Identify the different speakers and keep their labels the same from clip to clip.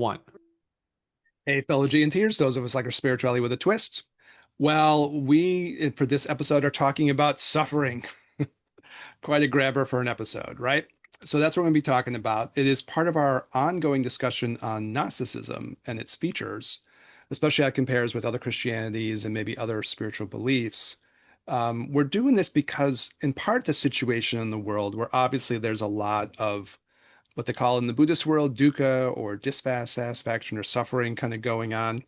Speaker 1: one.
Speaker 2: Hey, fellow G and Tears, those of us like our spirituality with a twist. Well, we, for this episode, are talking about suffering. Quite a grabber for an episode, right? So that's what we're going to be talking about. It is part of our ongoing discussion on Gnosticism and its features, especially how it compares with other Christianities and maybe other spiritual beliefs. We're doing this because, in part, the situation in the world where obviously there's a lot of what they call in the Buddhist world dukkha or dissatisfaction or suffering kind of going on.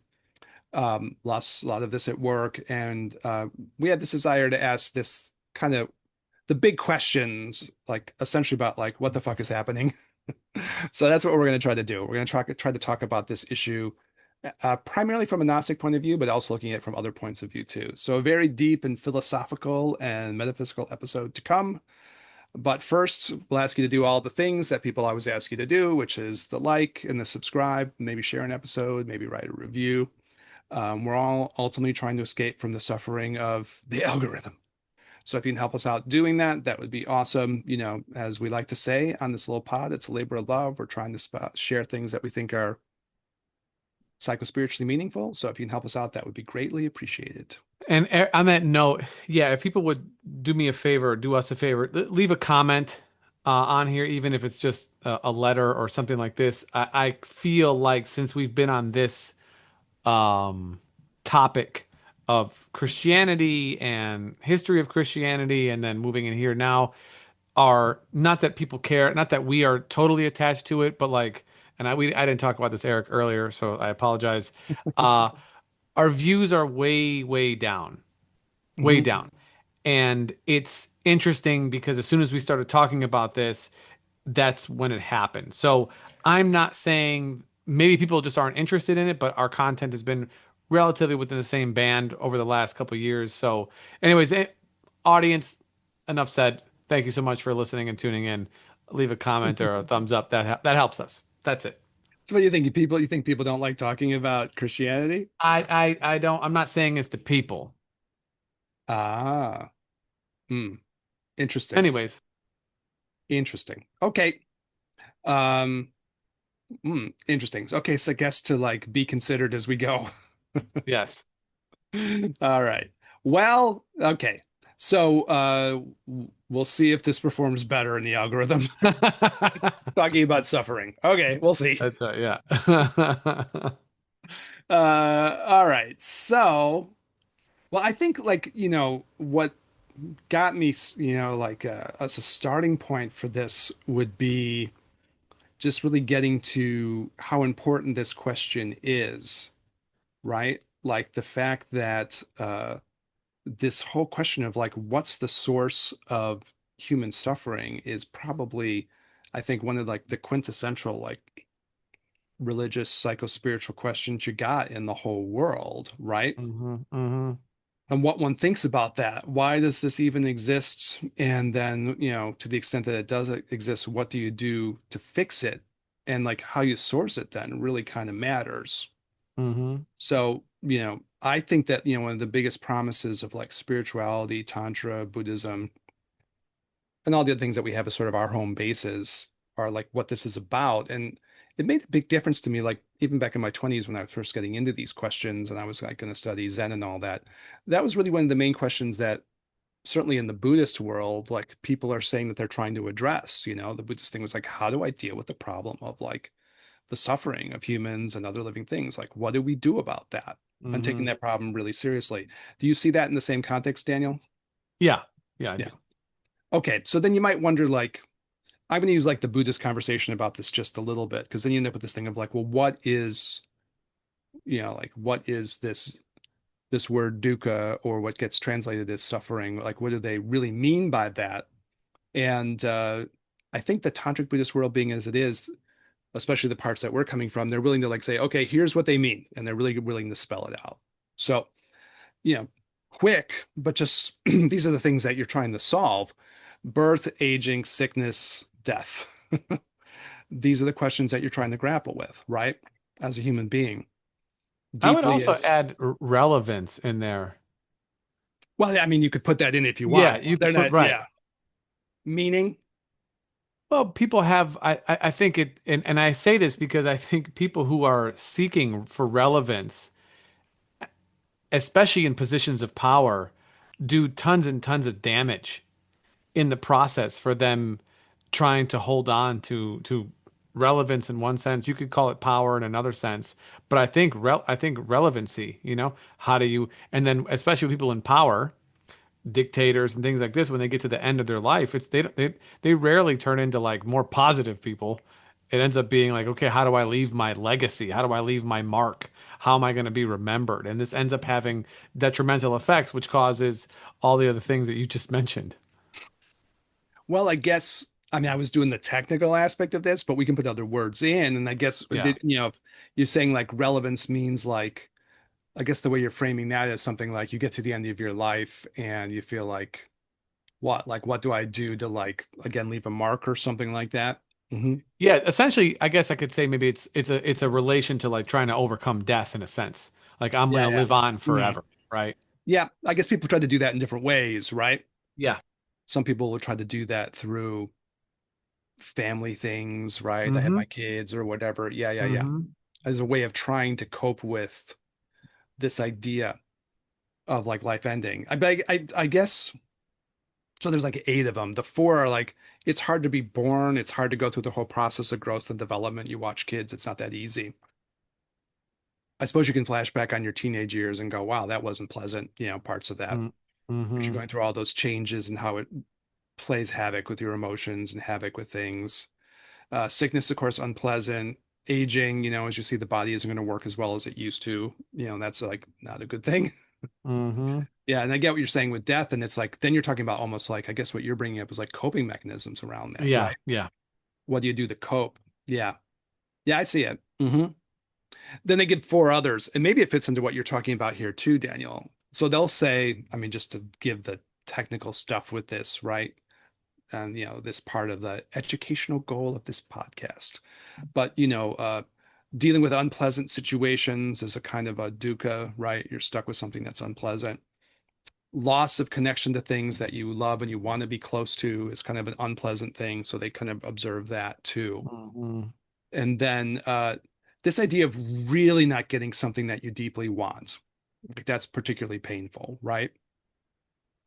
Speaker 2: A lot of this at work, and we had this desire to ask this kind of the big questions, like essentially about like what the fuck is happening. So that's what we're going to try to do. We're going to try to talk about this issue primarily from a Gnostic point of view, but also looking at it from other points of view too. So a very deep and philosophical and metaphysical episode to come. But first, we'll ask you to do all the things that people always ask you to do, which is the like and the subscribe, maybe share an episode, maybe write a review. We're all ultimately trying to escape from the suffering of the algorithm. So if you can help us out doing that, that would be awesome. You know, as we like to say on this little pod, it's a labor of love. We're trying to share things that we think are psychospiritually meaningful. So if you can help us out, that would be greatly appreciated.
Speaker 1: And on that note, yeah, if people would do me a favor, do us a favor, leave a comment on here, even if it's just a letter or something like this. I feel like since we've been on this topic of Christianity and history of Christianity, and then moving in here now, are not that people care, not that we are totally attached to it, but like, and I didn't talk about this, Eric, earlier, so I apologize. Uh, our views are way down, way
Speaker 2: Mhm.
Speaker 1: down. And it's interesting because as soon as we started talking about this, that's when it happened. So I'm not saying maybe people just aren't interested in it, but our content has been relatively within the same band over the last couple of years. So, anyways, audience, enough said. Thank you so much for listening and tuning in. Leave a comment or a thumbs up. That helps us. That's it.
Speaker 2: So what do you think? You think people don't like talking about Christianity?
Speaker 1: I don't. I'm not saying it's the people.
Speaker 2: Ah, hmm. Interesting.
Speaker 1: Anyways,
Speaker 2: Interesting. Okay. Um, interesting. Okay, so I guess to like be considered as we go.
Speaker 1: yes.
Speaker 2: All right. Well, okay. So we'll see if this performs better in the algorithm. Talking about suffering. Okay, we'll see.
Speaker 1: That's yeah.
Speaker 2: All right. So, well, I think like, what got me, like as a starting point for this would be just really getting to how important this question is, right? Like the fact that this whole question of like what's the source of human suffering is probably, I think, one of like the quintessential like religious psycho-spiritual questions you got in the whole world, right?
Speaker 1: Hmm.
Speaker 2: And what one thinks about that. Why does this even exist? And then, to the extent that it does exist, what do you do to fix it? And like how you source it then really kind of matters.
Speaker 1: Hmm.
Speaker 2: So, I think that, one of the biggest promises of like spirituality, Tantra, Buddhism, and all the other things that we have as sort of our home bases are like what this is about. And it made a big difference to me, like even back in my 20s when I was first getting into these questions and I was like going to study Zen and all that. That was really one of the main questions that certainly in the Buddhist world, like people are saying that they're trying to address. The Buddhist thing was like, how do I deal with the problem of like the suffering of humans and other living things? Like, what do we do about that? And taking
Speaker 1: Hmm.
Speaker 2: that problem really seriously. Do you see that in the same context, Daniel?
Speaker 1: Yeah. Yeah, I
Speaker 2: Yeah.
Speaker 1: do.
Speaker 2: Okay. So then you might wonder, like, I'm going to use like the Buddhist conversation about this just a little bit, because then you end up with this thing of like, well, like, what is this word dukkha, or what gets translated as suffering? Like, what do they really mean by that? And I think the tantric Buddhist world being as it is, especially the parts that we're coming from, they're willing to like say, okay, here's what they mean, and they're really willing to spell it out. So, you know, quick, but just these are the things that you're trying to solve: birth, aging, sickness, death. These are the questions that you're trying to grapple with, right? As a human being,
Speaker 1: I would
Speaker 2: deeply
Speaker 1: also
Speaker 2: as
Speaker 1: add relevance in there.
Speaker 2: well. I mean, you could put that in if you
Speaker 1: Yeah,
Speaker 2: want.
Speaker 1: you
Speaker 2: They're
Speaker 1: could put
Speaker 2: not,
Speaker 1: right.
Speaker 2: yeah. Meaning,
Speaker 1: Well, people have, I think it, and I say this because I think people who are seeking for relevance, especially in positions of power, do tons and tons of damage in the process for them trying to hold on to relevance in one sense. You could call it power in another sense, but I think relevancy, how do you, and then especially with people in power, dictators and things like this, when they get to the end of their life, it's they rarely turn into like more positive people. It ends up being like, okay, how do I leave my legacy? How do I leave my mark? How am I going to be remembered? And this ends up having detrimental effects, which causes all the other things that you just mentioned.
Speaker 2: Well, I guess, I mean, I was doing the technical aspect of this, but we can put other words in. And I guess,
Speaker 1: Yeah.
Speaker 2: you're saying like relevance means like, I guess the way you're framing that is something like you get to the end of your life and you feel like, what do I do to like, again, leave a mark or something like that? Hmm.
Speaker 1: Yeah, essentially, I guess I could say maybe it's a relation to like trying to overcome death in a sense. Like I'm
Speaker 2: Yeah,
Speaker 1: gonna
Speaker 2: yeah.
Speaker 1: live on
Speaker 2: Mhm.
Speaker 1: forever, right?
Speaker 2: Yeah, I guess people try to do that in different ways, right?
Speaker 1: Yeah.
Speaker 2: Some people will try to do that through family things, right? I have
Speaker 1: Mm-hmm.
Speaker 2: my kids or whatever. Yeah, yeah, yeah.
Speaker 1: Mm-hmm.
Speaker 2: As a way of trying to cope with this idea of like life ending. I guess so. There's like eight of them. The four are like it's hard to be born. It's hard to go through the whole process of growth and development. You watch kids, it's not that easy. I suppose you can flash back on your teenage years and go, wow, that wasn't pleasant, parts of that. Because you're
Speaker 1: Mm-hmm.
Speaker 2: going through all those changes and how it plays havoc with your emotions and havoc with things. Sickness, of course, unpleasant. Aging, as you see, the body isn't going to work as well as it used to. That's like not a good thing.
Speaker 1: Mm-hmm.
Speaker 2: Yeah, and I get what you're saying with death, and it's like then you're talking about almost like I guess what you're bringing up is like coping mechanisms around that,
Speaker 1: Yeah,
Speaker 2: right?
Speaker 1: yeah.
Speaker 2: What do you do to cope? Yeah, yeah, I see it. Then they give four others, and maybe it fits into what you're talking about here too, Daniel. So they'll say, I mean, just to give the technical stuff with this, right? And this part of the educational goal of this podcast. But dealing with unpleasant situations is a kind of a dukkha, right? You're stuck with something that's unpleasant. Loss of connection to things that you love and you want to be close to is kind of an unpleasant thing. So they kind of observe that too.
Speaker 1: Mm-hmm.
Speaker 2: And then this idea of really not getting something that you deeply want, like that's particularly painful, right?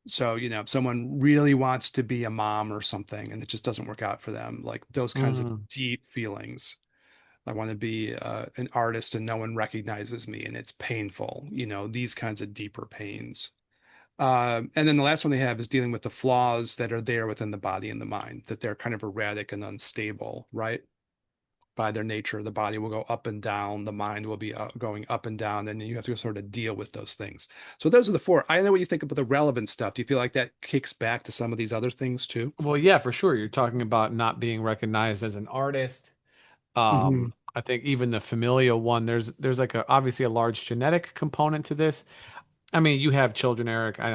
Speaker 2: So, if someone really wants to be a mom or something and it just doesn't work out for them, like those kinds of
Speaker 1: Mm-hmm.
Speaker 2: deep feelings. I want to be an artist and no one recognizes me and it's painful, these kinds of deeper pains. And then the last one they have is dealing with the flaws that are there within the body and the mind, that they're kind of erratic and unstable, right? By their nature, the body will go up and down, the mind will be going up and down, and then you have to sort of deal with those things. So those are the four. I don't know what you think about the relevant stuff. Do you feel like that kicks back to some of these other things too?
Speaker 1: Well, yeah, for sure. You're talking about not being recognized as an artist.
Speaker 2: Hmm.
Speaker 1: I think even the familial one, there's like obviously a large genetic component to this. I mean, you have children, Eric. I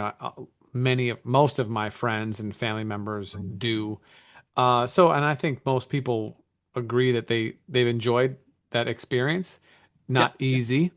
Speaker 1: know most of my friends and family members do. And I think most people agree that they've enjoyed that experience.
Speaker 2: Yeah.
Speaker 1: Not easy.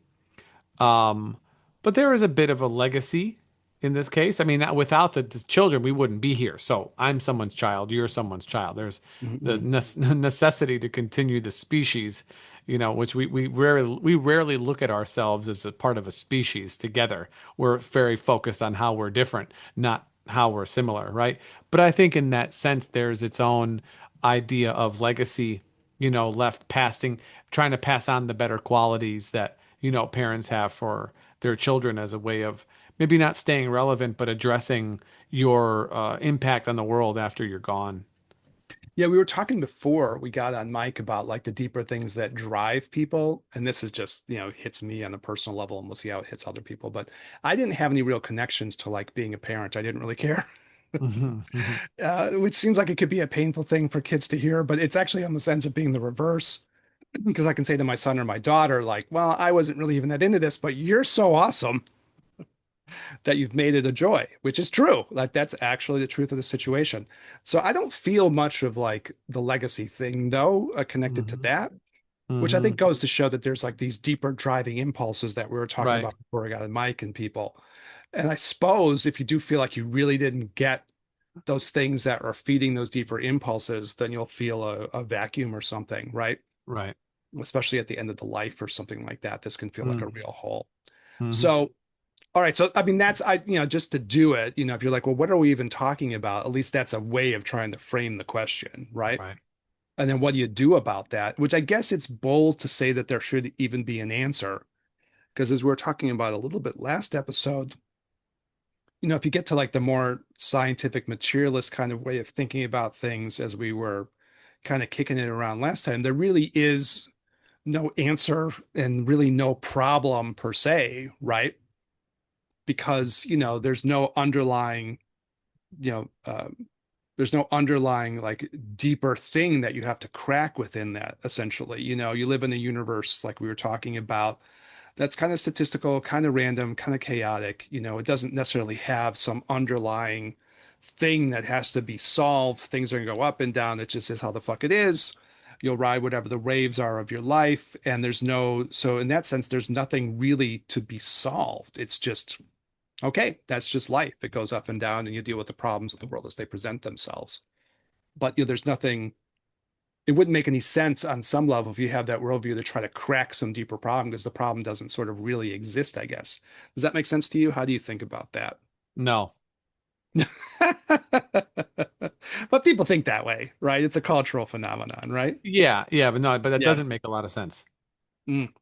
Speaker 1: Um, but there is a bit of a legacy in this case. I mean, without the children, we wouldn't be here. So I'm someone's child, you're someone's child. There's the
Speaker 2: Hmm.
Speaker 1: necessity to continue the species, which we rarely look at ourselves as a part of a species together. We're very focused on how we're different, not how we're similar, right? But I think in that sense, there's its own idea of legacy, left passing, trying to pass on the better qualities that parents have for their children as a way of maybe not staying relevant, but addressing your impact on the world after you're gone.
Speaker 2: Yeah, we were talking before we got on mic about like the deeper things that drive people. And this is just, hits me on a personal level and we'll see how it hits other people. But I didn't have any real connections to like being a parent. I didn't really care,
Speaker 1: Mhm, mhm.
Speaker 2: which seems like it could be a painful thing for kids to hear, but it's actually almost ends up being the reverse. Because I can say to my son or my daughter, like, well, I wasn't really even that into this, but you're so awesome that you've made it a joy, which is true. Like that's actually the truth of the situation. So I don't feel much of like the legacy thing though, connected to
Speaker 1: Mhm,
Speaker 2: that, which I think
Speaker 1: mhm.
Speaker 2: goes to show that there's like these deeper driving impulses that we were talking
Speaker 1: Right.
Speaker 2: about before I got a mic and people. And I suppose if you do feel like you really didn't get those things that are feeding those deeper impulses, then you'll feel a vacuum or something, right?
Speaker 1: Right.
Speaker 2: Especially at the end of the life or something like that. This can feel like a
Speaker 1: Mm-hmm.
Speaker 2: real hole.
Speaker 1: Mm-hmm.
Speaker 2: So, all right. So, I mean, that's, just to do it, if you're like, well, what are we even talking about? At least that's a way of trying to frame the question, right?
Speaker 1: Right.
Speaker 2: And then what do you do about that? Which I guess it's bold to say that there should even be an answer. Because as we were talking about a little bit last episode, if you get to like the more scientific materialist kind of way of thinking about things as we were kind of kicking it around last time, there really is no answer and really no problem per se, right? Because, you know, uh, there's no underlying like deeper thing that you have to crack within that essentially. You live in a universe like we were talking about that's kind of statistical, kind of random, kind of chaotic. It doesn't necessarily have some underlying thing that has to be solved. Things are going to go up and down. It just is how the fuck it is. You'll ride whatever the waves are of your life. And so in that sense, there's nothing really to be solved. It's just, okay, that's just life. It goes up and down and you deal with the problems of the world as they present themselves. But, there's nothing, it wouldn't make any sense on some level if you have that worldview to try to crack some deeper problem because the problem doesn't sort of really exist, I guess. Does that make sense to you? How do you think about that?
Speaker 1: No.
Speaker 2: But people think that way, right? It's a cultural phenomenon, right?
Speaker 1: Yeah, yeah, but no, but that
Speaker 2: Yeah.
Speaker 1: doesn't make a lot of sense.
Speaker 2: Mm.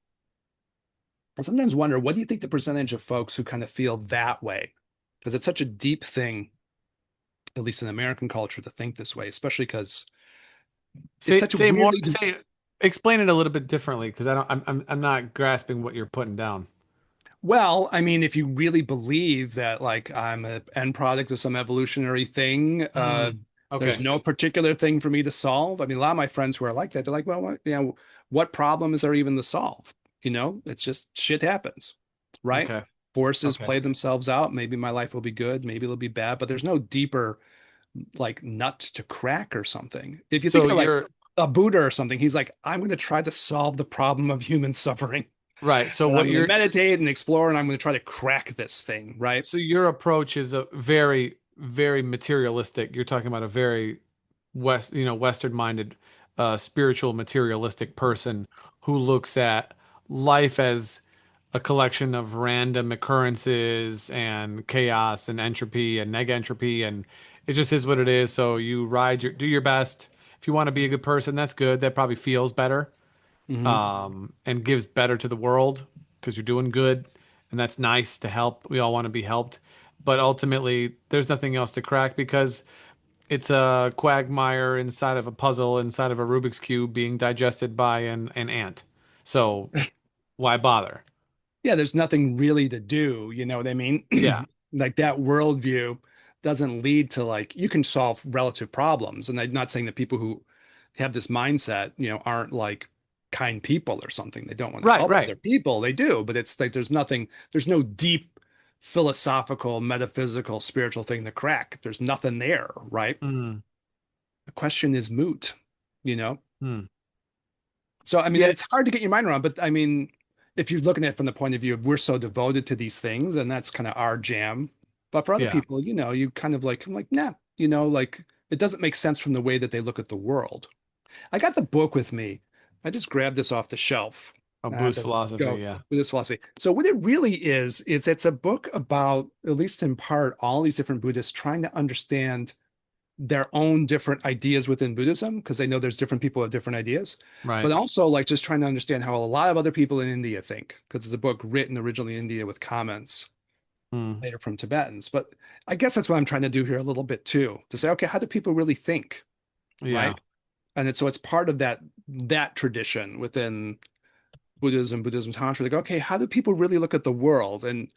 Speaker 2: I sometimes wonder, what do you think the percentage of folks who kind of feel that way? Because it's such a deep thing, at least in American culture, to think this way, especially because it's
Speaker 1: Say
Speaker 2: such a
Speaker 1: say more,
Speaker 2: weirdly,
Speaker 1: say explain it a little bit differently because I'm not grasping what you're putting down.
Speaker 2: well, I mean, if you really believe that like I'm an end product of some evolutionary thing,
Speaker 1: Mm,
Speaker 2: there's
Speaker 1: okay.
Speaker 2: no particular thing for me to solve. I mean, a lot of my friends who are like that, they're like, well, what problem is there even to solve? It's just shit happens, right?
Speaker 1: Okay.
Speaker 2: Forces
Speaker 1: Okay.
Speaker 2: play themselves out. Maybe my life will be good, maybe it'll be bad, but there's no deeper like nut to crack or something. If you think
Speaker 1: So
Speaker 2: of like
Speaker 1: you're
Speaker 2: a Buddha or something, he's like, I'm going to try to solve the problem of human suffering.
Speaker 1: right. So
Speaker 2: And I'm
Speaker 1: what
Speaker 2: going to
Speaker 1: you're
Speaker 2: meditate and explore, and I'm going to try to crack this thing, right?
Speaker 1: so your approach is a very, very materialistic. You're talking about a very Western minded, spiritual materialistic person who looks at life as a collection of random occurrences and chaos and entropy and neg entropy, and it just is what it is. So you do your best. If you want to be a good person, that's good. That probably feels better,
Speaker 2: Hmm.
Speaker 1: and gives better to the world because you're doing good, and that's nice to help. We all want to be helped, but ultimately, there's nothing else to crack because it's a quagmire inside of a puzzle, inside of a Rubik's cube, being digested by an ant. So why bother?
Speaker 2: Yeah, there's nothing really to do. You know what I mean?
Speaker 1: Yeah.
Speaker 2: Like that worldview doesn't lead to like you can solve relative problems. And I'm not saying that people who have this mindset, aren't like kind people or something. They don't want to
Speaker 1: Right,
Speaker 2: help
Speaker 1: right.
Speaker 2: other people. They do, but it's like there's no deep philosophical, metaphysical, spiritual thing to crack. There's nothing there, right?
Speaker 1: Mm,
Speaker 2: The question is moot, you know?
Speaker 1: mm.
Speaker 2: So, I mean,
Speaker 1: Yeah,
Speaker 2: it's hard to get your mind around, but I mean, if you're looking at it from the point of view of we're so devoted to these things and that's kind of our jam. But for other
Speaker 1: yeah.
Speaker 2: people, you kind of like, I'm like, nah, like it doesn't make sense from the way that they look at the world. I got the book with me. I just grabbed this off the shelf.
Speaker 1: A Buddhist
Speaker 2: To
Speaker 1: philosophy,
Speaker 2: go
Speaker 1: yeah.
Speaker 2: with this philosophy. So what it really is, it's a book about, at least in part, all these different Buddhists trying to understand their own different ideas within Buddhism because they know there's different people with different ideas, but
Speaker 1: Right.
Speaker 2: also like just trying to understand how a lot of other people in India think because it's a book written originally in India with comments
Speaker 1: Mm,
Speaker 2: later from Tibetans. But I guess that's what I'm trying to do here a little bit too, to say, okay, how do people really think,
Speaker 1: yeah.
Speaker 2: right? And it's part of that tradition within Buddhism Tantra. Like, okay, how do people really look at the world? And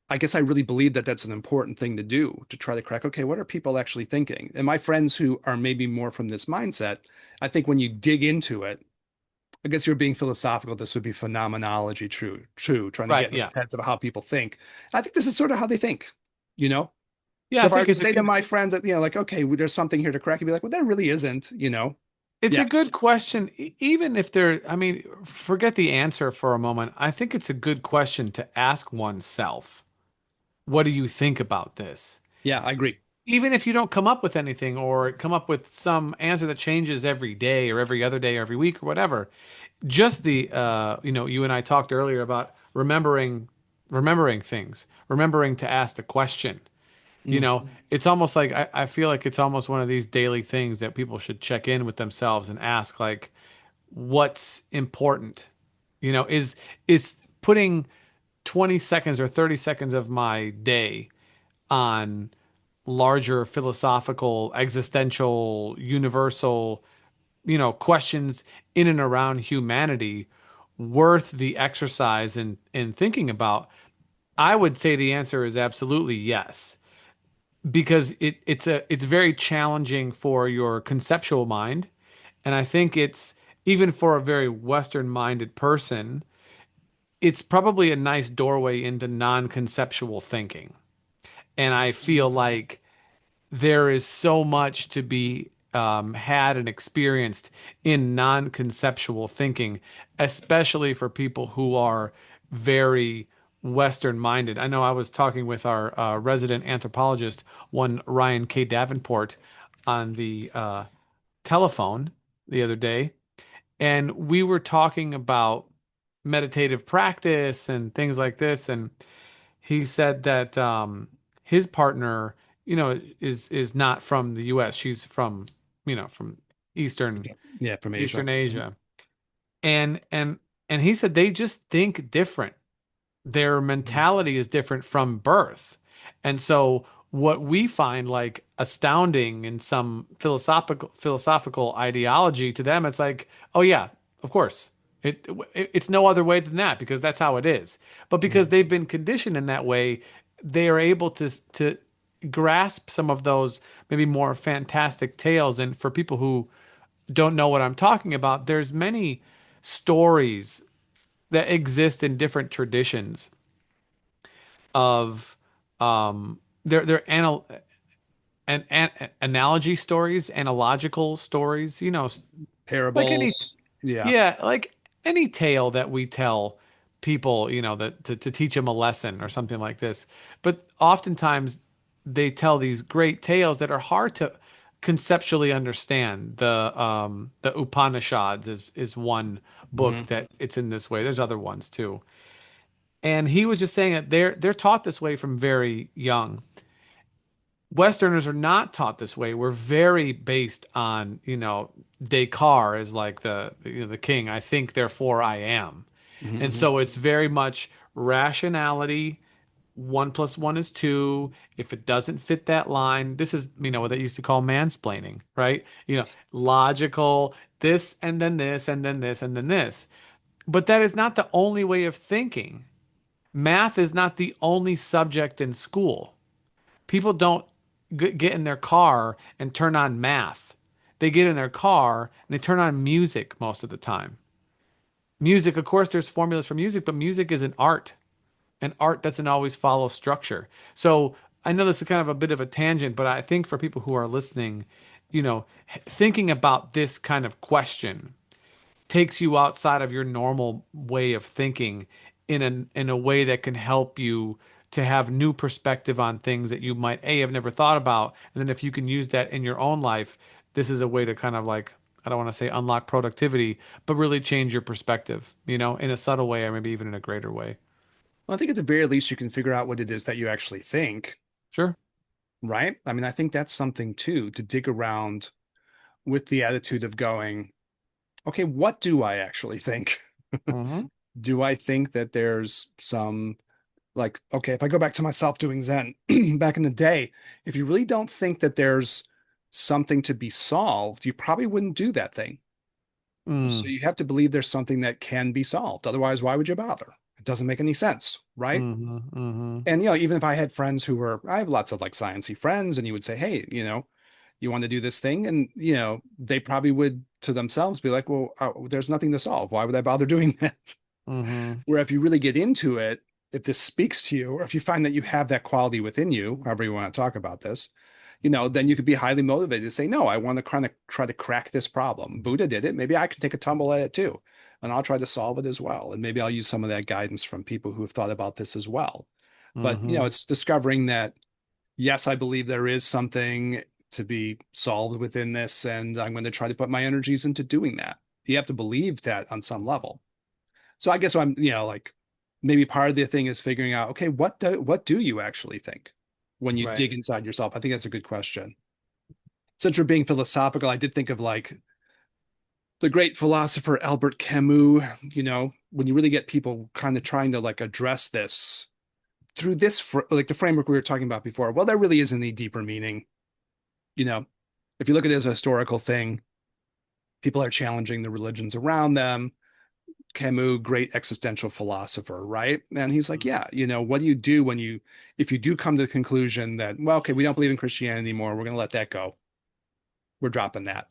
Speaker 2: I guess I really believe that that's an important thing to do to try to crack, okay, what are people actually thinking? And my friends who are maybe more from this mindset, I think when you dig into it, I guess you're being philosophical. This would be phenomenology, true, trying to
Speaker 1: Right,
Speaker 2: get into
Speaker 1: yeah.
Speaker 2: the heads of how people think. I think this is sort of how they think, you know?
Speaker 1: Yeah,
Speaker 2: So
Speaker 1: I
Speaker 2: if I were
Speaker 1: think
Speaker 2: to say to my friend that, like, okay, well, there's something here to crack, you'd be like, well, there really isn't.
Speaker 1: it's a
Speaker 2: Yeah.
Speaker 1: good question. Even if I mean, forget the answer for a moment. I think it's a good question to ask oneself. What do you think about this?
Speaker 2: Yeah, I agree.
Speaker 1: even if you don't come up with anything or come up with some answer that changes every day or every other day or every week or whatever, just the you and I talked earlier about remembering things, remembering to ask the question. You
Speaker 2: Mm.
Speaker 1: know, it's almost like I feel like it's almost one of these daily things that people should check in with themselves and ask like, what's important? Is putting 20 seconds or 30 seconds of my day on larger philosophical, existential, universal, questions in and around humanity worth the exercise in thinking about? I would say the answer is absolutely yes, because it's very challenging for your conceptual mind, and I think it's even for a very Western minded person, it's probably a nice doorway into non-conceptual thinking. And I feel like there is so much to be had and experienced in non-conceptual thinking, especially for people who are very Western minded. I know I was talking with our resident anthropologist, one Ryan K. Davenport, on the telephone the other day, and we were talking about meditative practice and things like this. And he said that his partner, is not from the U.S. She's from Eastern
Speaker 2: Yeah, from Asia.
Speaker 1: Eastern
Speaker 2: Mhm.
Speaker 1: Asia, and he said they just think different. Their mentality is different from birth. And so what we find like astounding in some philosophical ideology, to them it's like, oh yeah, of course. It's no other way than that, because that's how it is. But because
Speaker 2: Mhm.
Speaker 1: they've been conditioned in that way, they are able to grasp some of those maybe more fantastic tales. And for people who don't know what I'm talking about, there's many stories that exist in different traditions of they're analogy stories, analogical stories, like any
Speaker 2: Parables. Yeah.
Speaker 1: yeah, like any tale that we tell people, that to teach them a lesson or something like this. But oftentimes they tell these great tales that are hard to conceptually understand. The Upanishads is one book
Speaker 2: Hmm.
Speaker 1: that it's in this way. There's other ones too. And he was just saying that they're taught this way from very young. Westerners are not taught this way. We're very based on, Descartes is like the king. I think, therefore I am. And
Speaker 2: Hmm.
Speaker 1: so it's very much rationality. One plus one is two. If it doesn't fit that line, this is, what they used to call mansplaining, right? Logical, this and then this and then this and then this. But that is not the only way of thinking. Math is not the only subject in school. People don't get in their car and turn on math. They get in their car and they turn on music most of the time. Music, of course, there's formulas for music, but music is an art, and art doesn't always follow structure. So I know this is kind of a bit of a tangent, but I think for people who are listening, thinking about this kind of question takes you outside of your normal way of thinking in a way that can help you to have new perspective on things that you might have never thought about. And then if you can use that in your own life, this is a way to kind of like, I don't want to say unlock productivity, but really change your perspective, in a subtle way or maybe even in a greater way.
Speaker 2: Well, I think at the very least you can figure out what it is that you actually think,
Speaker 1: Sure.
Speaker 2: right? I mean, I think that's something too, to dig around with the attitude of going, okay, what do I actually think?
Speaker 1: Hmm.
Speaker 2: Do I think that there's some, like, okay, if I go back to myself doing Zen back in the day, if you really don't think that there's something to be solved, you probably wouldn't do that thing. So
Speaker 1: Mm.
Speaker 2: you have to believe there's something that can be solved. Otherwise, why would you bother? It doesn't make any sense, right?
Speaker 1: Hmm. Hmm.
Speaker 2: And even if I had friends who were, I have lots of like sciencey friends, and you would say, hey, you want to do this thing, and they probably would to themselves be like, well, there's nothing to solve. Why would I bother doing that?
Speaker 1: Hmm.
Speaker 2: Where if you really get into it, if this speaks to you, or if you find that you have that quality within you, however you want to talk about this, then you could be highly motivated to say, no, I want to kind of try to crack this problem. Buddha did it. Maybe I could take a tumble at it too. And I'll try to solve it as well. And maybe I'll use some of that guidance from people who have thought about this as well. But
Speaker 1: Hmm.
Speaker 2: it's discovering that yes, I believe there is something to be solved within this, and I'm going to try to put my energies into doing that. You have to believe that on some level. So I guess I'm, like maybe part of the thing is figuring out, okay, what do you actually think when you
Speaker 1: Right.
Speaker 2: dig inside yourself? I think that's a good question. Since we're being philosophical, I did think of like the great philosopher Albert Camus, when you really get people kind of trying to like address this through this like the framework we were talking about before. Well, there really isn't any deeper meaning. You know, if you look at it as a historical thing, people are challenging the religions around them. Camus, great existential philosopher, right? And he's like, yeah, what do you do if you do come to the conclusion that, well, okay, we don't believe in Christianity anymore, we're going to let that go. We're dropping that,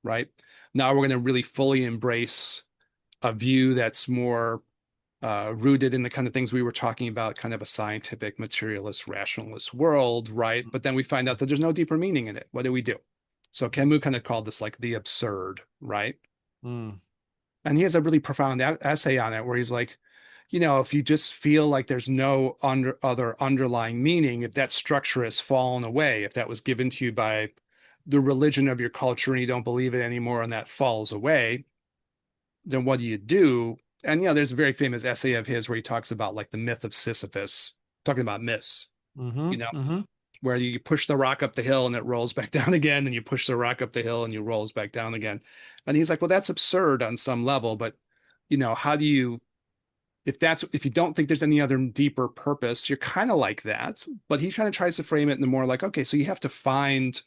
Speaker 2: right? Now we're going to really fully embrace a view that's more rooted in the kind of things we were talking about, kind of a scientific, materialist, rationalist world, right? But then we find out that there's no deeper meaning in it. What do we do? So Camus kind of called this like the absurd, right?
Speaker 1: Mm.
Speaker 2: And he has a really profound essay on it where he's like, if you just feel like there's no other underlying meaning, if that structure has fallen away, if that was given to you by the religion of your culture and you don't believe it anymore and that falls away, then what do you do? And there's a very famous essay of his where he talks about like the myth of Sisyphus, talking about myths,
Speaker 1: Mm-hmm.
Speaker 2: you know,
Speaker 1: Mm-hmm.
Speaker 2: where you push the rock up the hill and it rolls back down again, and you push the rock up the hill and you rolls back down again. And he's like, well, that's absurd on some level, but how do you if you don't think there's any other deeper purpose, you're kind of like that. But he kind of tries to frame it in the more like, okay, so you have to find,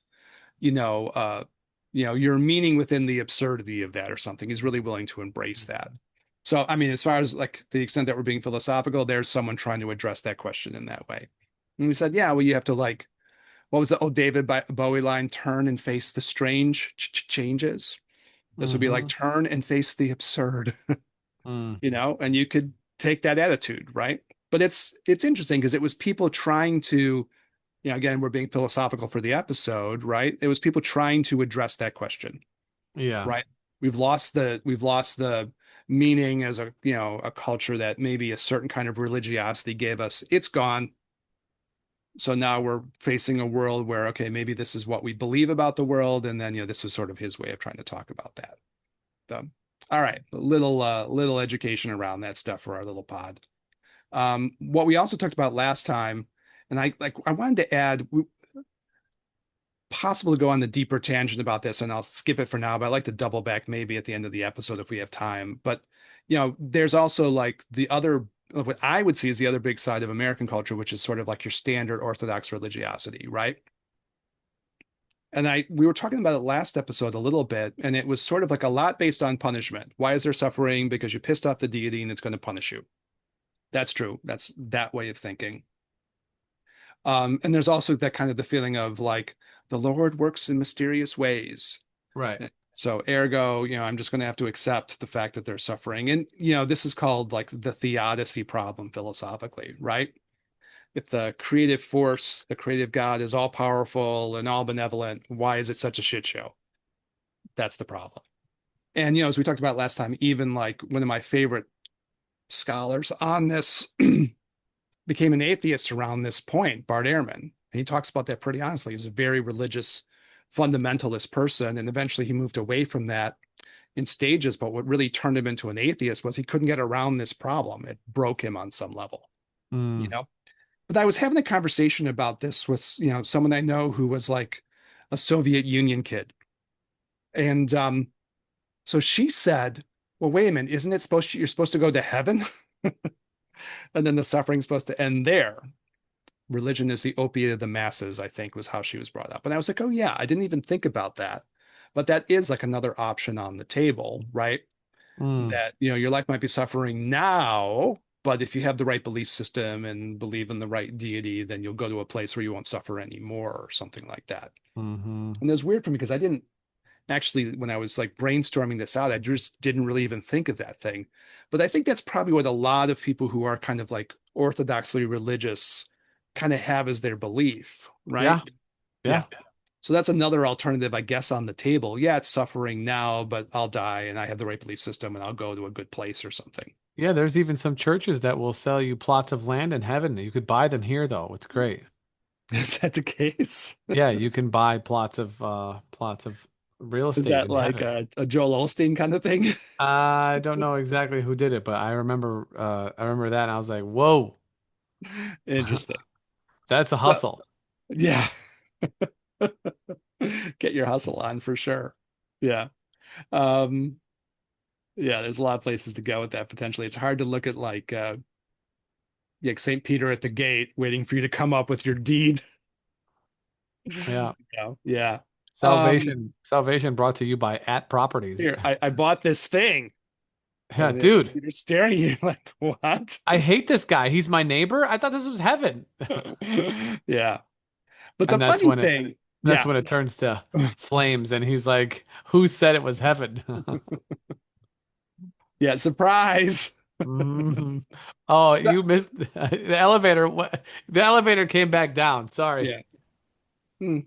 Speaker 2: you know, uh, your meaning within the absurdity of that or something. He's really willing to embrace that. So, I mean, as far as like the extent that we're being philosophical, there's someone trying to address that question in that way. And he said, yeah, well, you have to like, what was the old David Bowie line? Turn and face the strange changes. This would be like
Speaker 1: Mm-hmm.
Speaker 2: turn and face the absurd,
Speaker 1: Mm.
Speaker 2: and you could take that attitude, right? But it's interesting because it was people trying to, again, we're being philosophical for the episode, right? It was people trying to address that question,
Speaker 1: Yeah.
Speaker 2: right? We've lost the meaning as a culture that maybe a certain kind of religiosity gave us. It's gone. So now we're facing a world where, okay, maybe this is what we believe about the world, and then this is sort of his way of trying to talk about that. So, all right, a little education around that stuff for our little pod. What we also talked about last time, and I wanted to add, possible to go on the deeper tangent about this, and I'll skip it for now, but I'd like to double back maybe at the end of the episode if we have time. But there's also like the other, what I would see is the other big side of American culture, which is sort of like your standard Orthodox religiosity, right? And we were talking about it last episode a little bit, and it was sort of like a lot based on punishment. Why is there suffering? Because you pissed off the deity and it's going to punish you. That's true. That's that way of thinking. And there's also that kind of the feeling of like the Lord works in mysterious ways.
Speaker 1: Right.
Speaker 2: So ergo, I'm just going to have to accept the fact that they're suffering. And, this is called like the theodicy problem philosophically, right? If the creative force, the creative God is all powerful and all benevolent, why is it such a shit show? That's the problem. And, as we talked about last time, even like one of my favorite scholars on this became an atheist around this point, Bart Ehrman. And he talks about that pretty honestly. He was a very religious, fundamentalist person. And eventually he moved away from that in stages. But what really turned him into an atheist was he couldn't get around this problem. It broke him on some level, you
Speaker 1: Mm.
Speaker 2: know? But I was having a conversation about this with, someone I know who was like a Soviet Union kid. And so she said, well, wait a minute, isn't it you're supposed to go to heaven? And then the suffering's supposed to end there. Religion is the opiate of the masses, I think was how she was brought up. And I was like, oh, yeah, I didn't even think about that. But that is like another option on the table, right?
Speaker 1: Mm.
Speaker 2: That, your life might be suffering now, but if you have the right belief system and believe in the right deity, then you'll go to a place where you won't suffer anymore or something like that.
Speaker 1: Mm-hmm.
Speaker 2: And it was weird for me because I didn't actually, when I was like brainstorming this out, I just didn't really even think of that thing. But I think that's probably what a lot of people who are kind of like orthodoxly religious kind of have as their belief, right?
Speaker 1: Yeah.
Speaker 2: Yeah.
Speaker 1: Yeah.
Speaker 2: So that's another alternative, I guess, on the table. Yeah, it's suffering now, but I'll die and I have the right belief system and I'll go to a good place or something.
Speaker 1: Yeah. There's even some churches that will sell you plots of land in heaven. You could buy them here, though. It's great.
Speaker 2: Is that the case?
Speaker 1: Yeah, you can buy plots of real
Speaker 2: Is
Speaker 1: estate
Speaker 2: that
Speaker 1: in
Speaker 2: like
Speaker 1: heaven.
Speaker 2: a Joel Osteen kind of thing?
Speaker 1: I don't know exactly who did it, but I remember that and I was like, "Whoa,
Speaker 2: Interesting.
Speaker 1: that's a
Speaker 2: Well,
Speaker 1: hustle."
Speaker 2: yeah. Get your hustle on for sure. Yeah. Um, yeah, there's a lot of places to go with that potentially. It's hard to look at like St. Peter at the gate waiting for you to come up with your deed.
Speaker 1: Yeah.
Speaker 2: Yeah. Um,
Speaker 1: Salvation brought to you by at properties.
Speaker 2: here, I bought this thing.
Speaker 1: Yeah,
Speaker 2: And then
Speaker 1: dude,
Speaker 2: you're staring at you like, what?
Speaker 1: I hate this guy. He's my neighbor. I thought this was heaven.
Speaker 2: Yeah. But the
Speaker 1: And
Speaker 2: funny thing,
Speaker 1: that's
Speaker 2: yeah.
Speaker 1: when it turns to flames and he's like, "Who said it was heaven?"
Speaker 2: Yeah, surprise.
Speaker 1: Mhm. Oh, you missed the elevator. The elevator came back down. Sorry.
Speaker 2: Yeah. Hmm.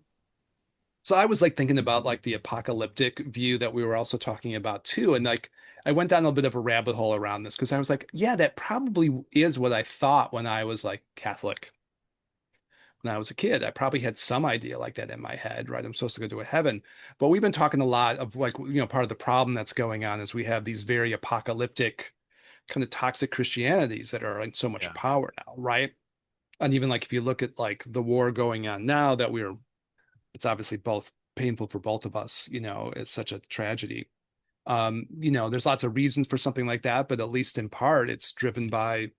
Speaker 2: So I was like thinking about like the apocalyptic view that we were also talking about too. And like I went down a bit of a rabbit hole around this because I was like, yeah, that probably is what I thought when I was like Catholic. When I was a kid, I probably had some idea like that in my head, right? I'm supposed to go to a heaven. But we've been talking a lot of like, part of the problem that's going on is we have these very apocalyptic kind of toxic Christianities that are in so much
Speaker 1: Yeah,
Speaker 2: power now, right? And even like if you look at like the war going on now that it's obviously both painful for both of us, it's such a tragedy. There's lots of reasons for something like that, but at least in part, it's driven by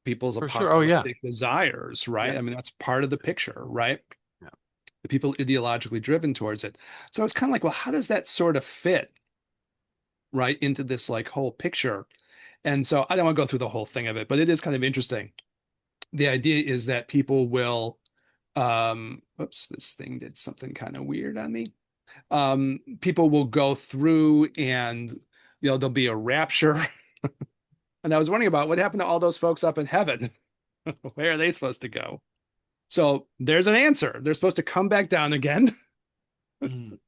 Speaker 2: people's
Speaker 1: for sure. Oh yeah.
Speaker 2: apocalyptic desires, right?
Speaker 1: Yeah.
Speaker 2: I mean, that's part of the picture, right?
Speaker 1: Yeah.
Speaker 2: The people ideologically driven towards it. So it's kind of like, well, how does that sort of fit right into this like whole picture? And so I don't want to go through the whole thing of it, but it is kind of interesting. The idea is that people will, oops, this thing did something kind of weird on me. People will go through and, there'll be a rapture. And I was wondering about what happened to all those folks up in heaven. Where are they supposed to go? So there's an answer. They're supposed to come back down again.
Speaker 1: Mhm.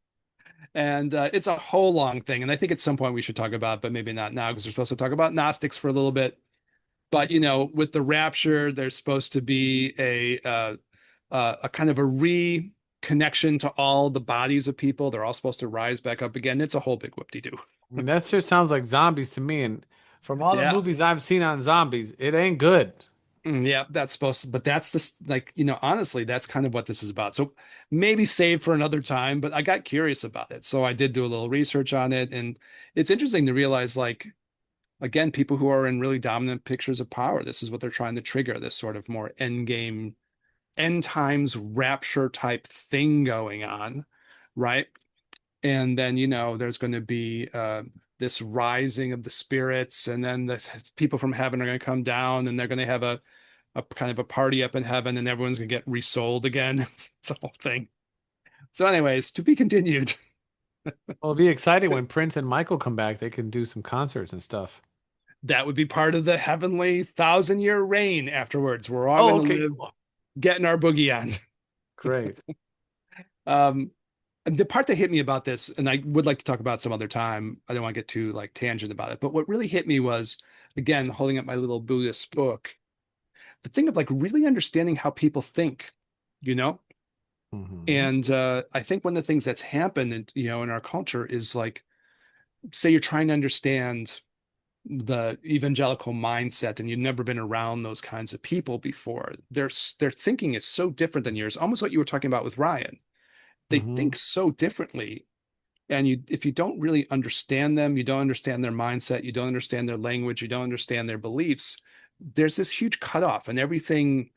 Speaker 2: And it's a whole long thing. And I think at some point we should talk about, but maybe not now because we're supposed to talk about Gnostics for a little bit. But, with the rapture, there's supposed to be a kind of a reconnection to all the bodies of people. They're all supposed to rise back up again. It's a whole big whoop-de-doo.
Speaker 1: I mean, that just sounds like zombies to me. And from all the
Speaker 2: Yeah.
Speaker 1: movies I've seen on zombies, it ain't good.
Speaker 2: Yeah, that's supposed to, but that's this, like, honestly, that's kind of what this is about. So maybe save for another time, but I got curious about it. So I did do a little research on it. And it's interesting to realize, like, again, people who are in really dominant pictures of power, this is what they're trying to trigger, this sort of more end game, end times rapture type thing going on, right? And then, there's going to be this rising of the spirits, and then the people from heaven are going to come down and they're going to have a kind of a party up in heaven, and everyone's going to get resold again. It's a whole thing. So, anyways, to be continued.
Speaker 1: Well, it'll be exciting when Prince and Michael come back. They can do some concerts and stuff.
Speaker 2: That would be part of the heavenly 1,000-year reign afterwards. We're all
Speaker 1: Oh,
Speaker 2: going to
Speaker 1: okay,
Speaker 2: live
Speaker 1: cool.
Speaker 2: getting our boogie on.
Speaker 1: Great.
Speaker 2: And the part that hit me about this, and I would like to talk about some other time, I don't want to get too like tangent about it, but what really hit me was, again, holding up my little Buddhist book, the thing of like really understanding how people think, you know?
Speaker 1: Hmm.
Speaker 2: And I think one of the things that's happened, in our culture is like, say you're trying to understand the evangelical mindset and you've never been around those kinds of people before. Their thinking is so different than yours, almost what you were talking about with Ryan. They think
Speaker 1: Hmm.
Speaker 2: so differently. And if you don't really understand them, you don't understand their mindset, you don't understand their language, you don't understand their beliefs, there's this huge cutoff and everything.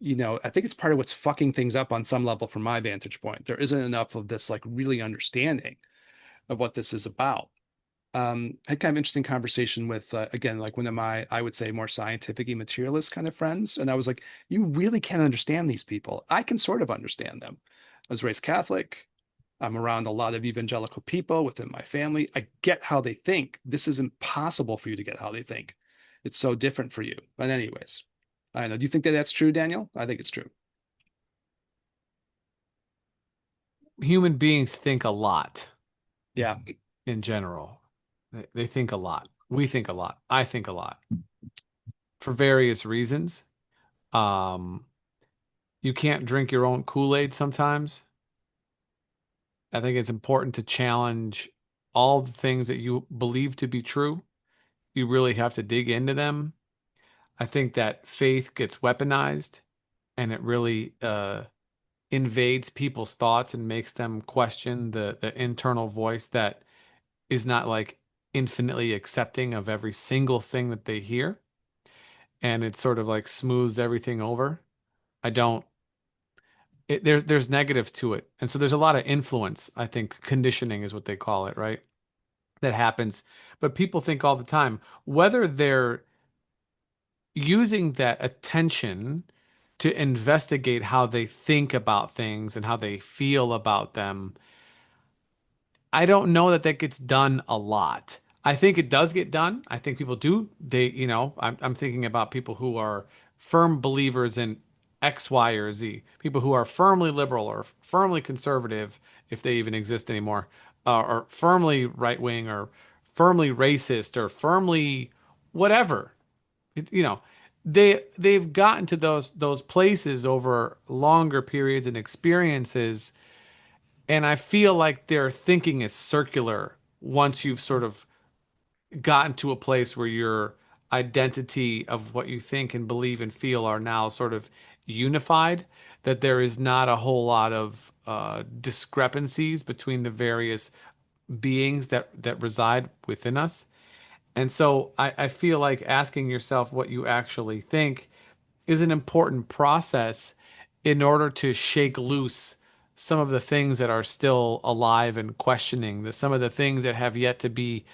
Speaker 2: I think it's part of what's fucking things up on some level from my vantage point. There isn't enough of this like really understanding of what this is about. Had kind of interesting conversation with again, like one of my, I would say, more scientific materialist kind of friends. And I was like, you really can't understand these people. I can sort of understand them. I was raised Catholic. I'm around a lot of evangelical people within my family. I get how they think. This is impossible for you to get how they think. It's so different for you. But anyways, I don't know. Do you think that that's true, Daniel? I think it's true.
Speaker 1: Human beings think a lot
Speaker 2: Yeah.
Speaker 1: in general. They think a lot. We think a lot. I think a lot for various reasons. Um, You can't drink your own Kool-Aid sometimes. I think it's important to challenge all the things that you believe to be true. You really have to dig into them. I think that faith gets weaponized and it really invades people's thoughts and makes them question the internal voice that is not like infinitely accepting of every single thing that they hear. And it sort of like smooths everything over. I don't there's negatives to it. And so there's a lot of influence, I think conditioning is what they call it, right? That happens. But people think all the time, whether they're using that attention to investigate how they think about things and how they feel about them, I don't know that that gets done a lot. I think it does get done. I think people do. I'm thinking about people who are firm believers in X, Y, or Z, people who are firmly liberal or firmly conservative, if they even exist anymore, or firmly right wing or firmly racist or firmly whatever. You know, they've gotten to those places over longer periods and experiences, and I feel like their thinking is circular once you've sort of gotten to a place where your identity of what you think and believe and feel are now sort of unified, that there is not a whole lot of discrepancies between the various beings that reside within us. And so I feel like asking yourself what you actually think is an important process in order to shake loose some of the things that are still alive and questioning, some of the things that have yet to be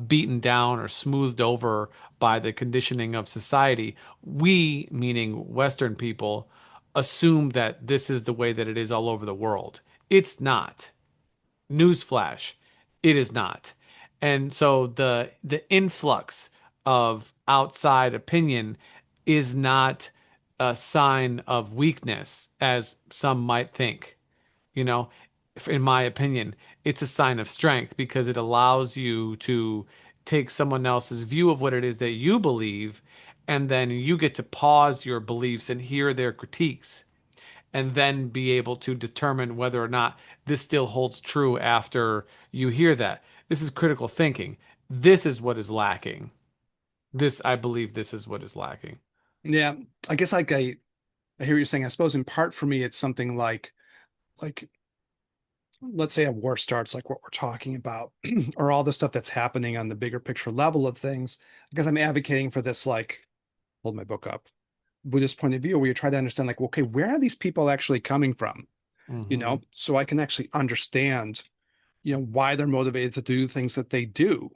Speaker 1: beaten down or smoothed over by the conditioning of society. We, meaning Western people, assume that this is the way that it is all over the world. It's not. Newsflash, it is not. And so the influx of outside opinion is not a sign of weakness, as some might think. You know, in my opinion, it's a sign of strength because it allows you to take someone else's view of what it is that you believe, and then you get to pause your beliefs and hear their critiques and then be able to determine whether or not this still holds true after you hear that. This is critical thinking. This is what is lacking. I believe this is what is lacking.
Speaker 2: Yeah, I guess I hear what you're saying. I suppose in part for me, it's something like let's say a war starts, like what we're talking about, or all the stuff that's happening on the bigger picture level of things. Because I'm advocating for this, like, hold my book up, Buddhist point of view, where you try to understand, like, okay, where are these people actually coming from?
Speaker 1: Hmm.
Speaker 2: So I can actually understand, why they're motivated to do things that they do.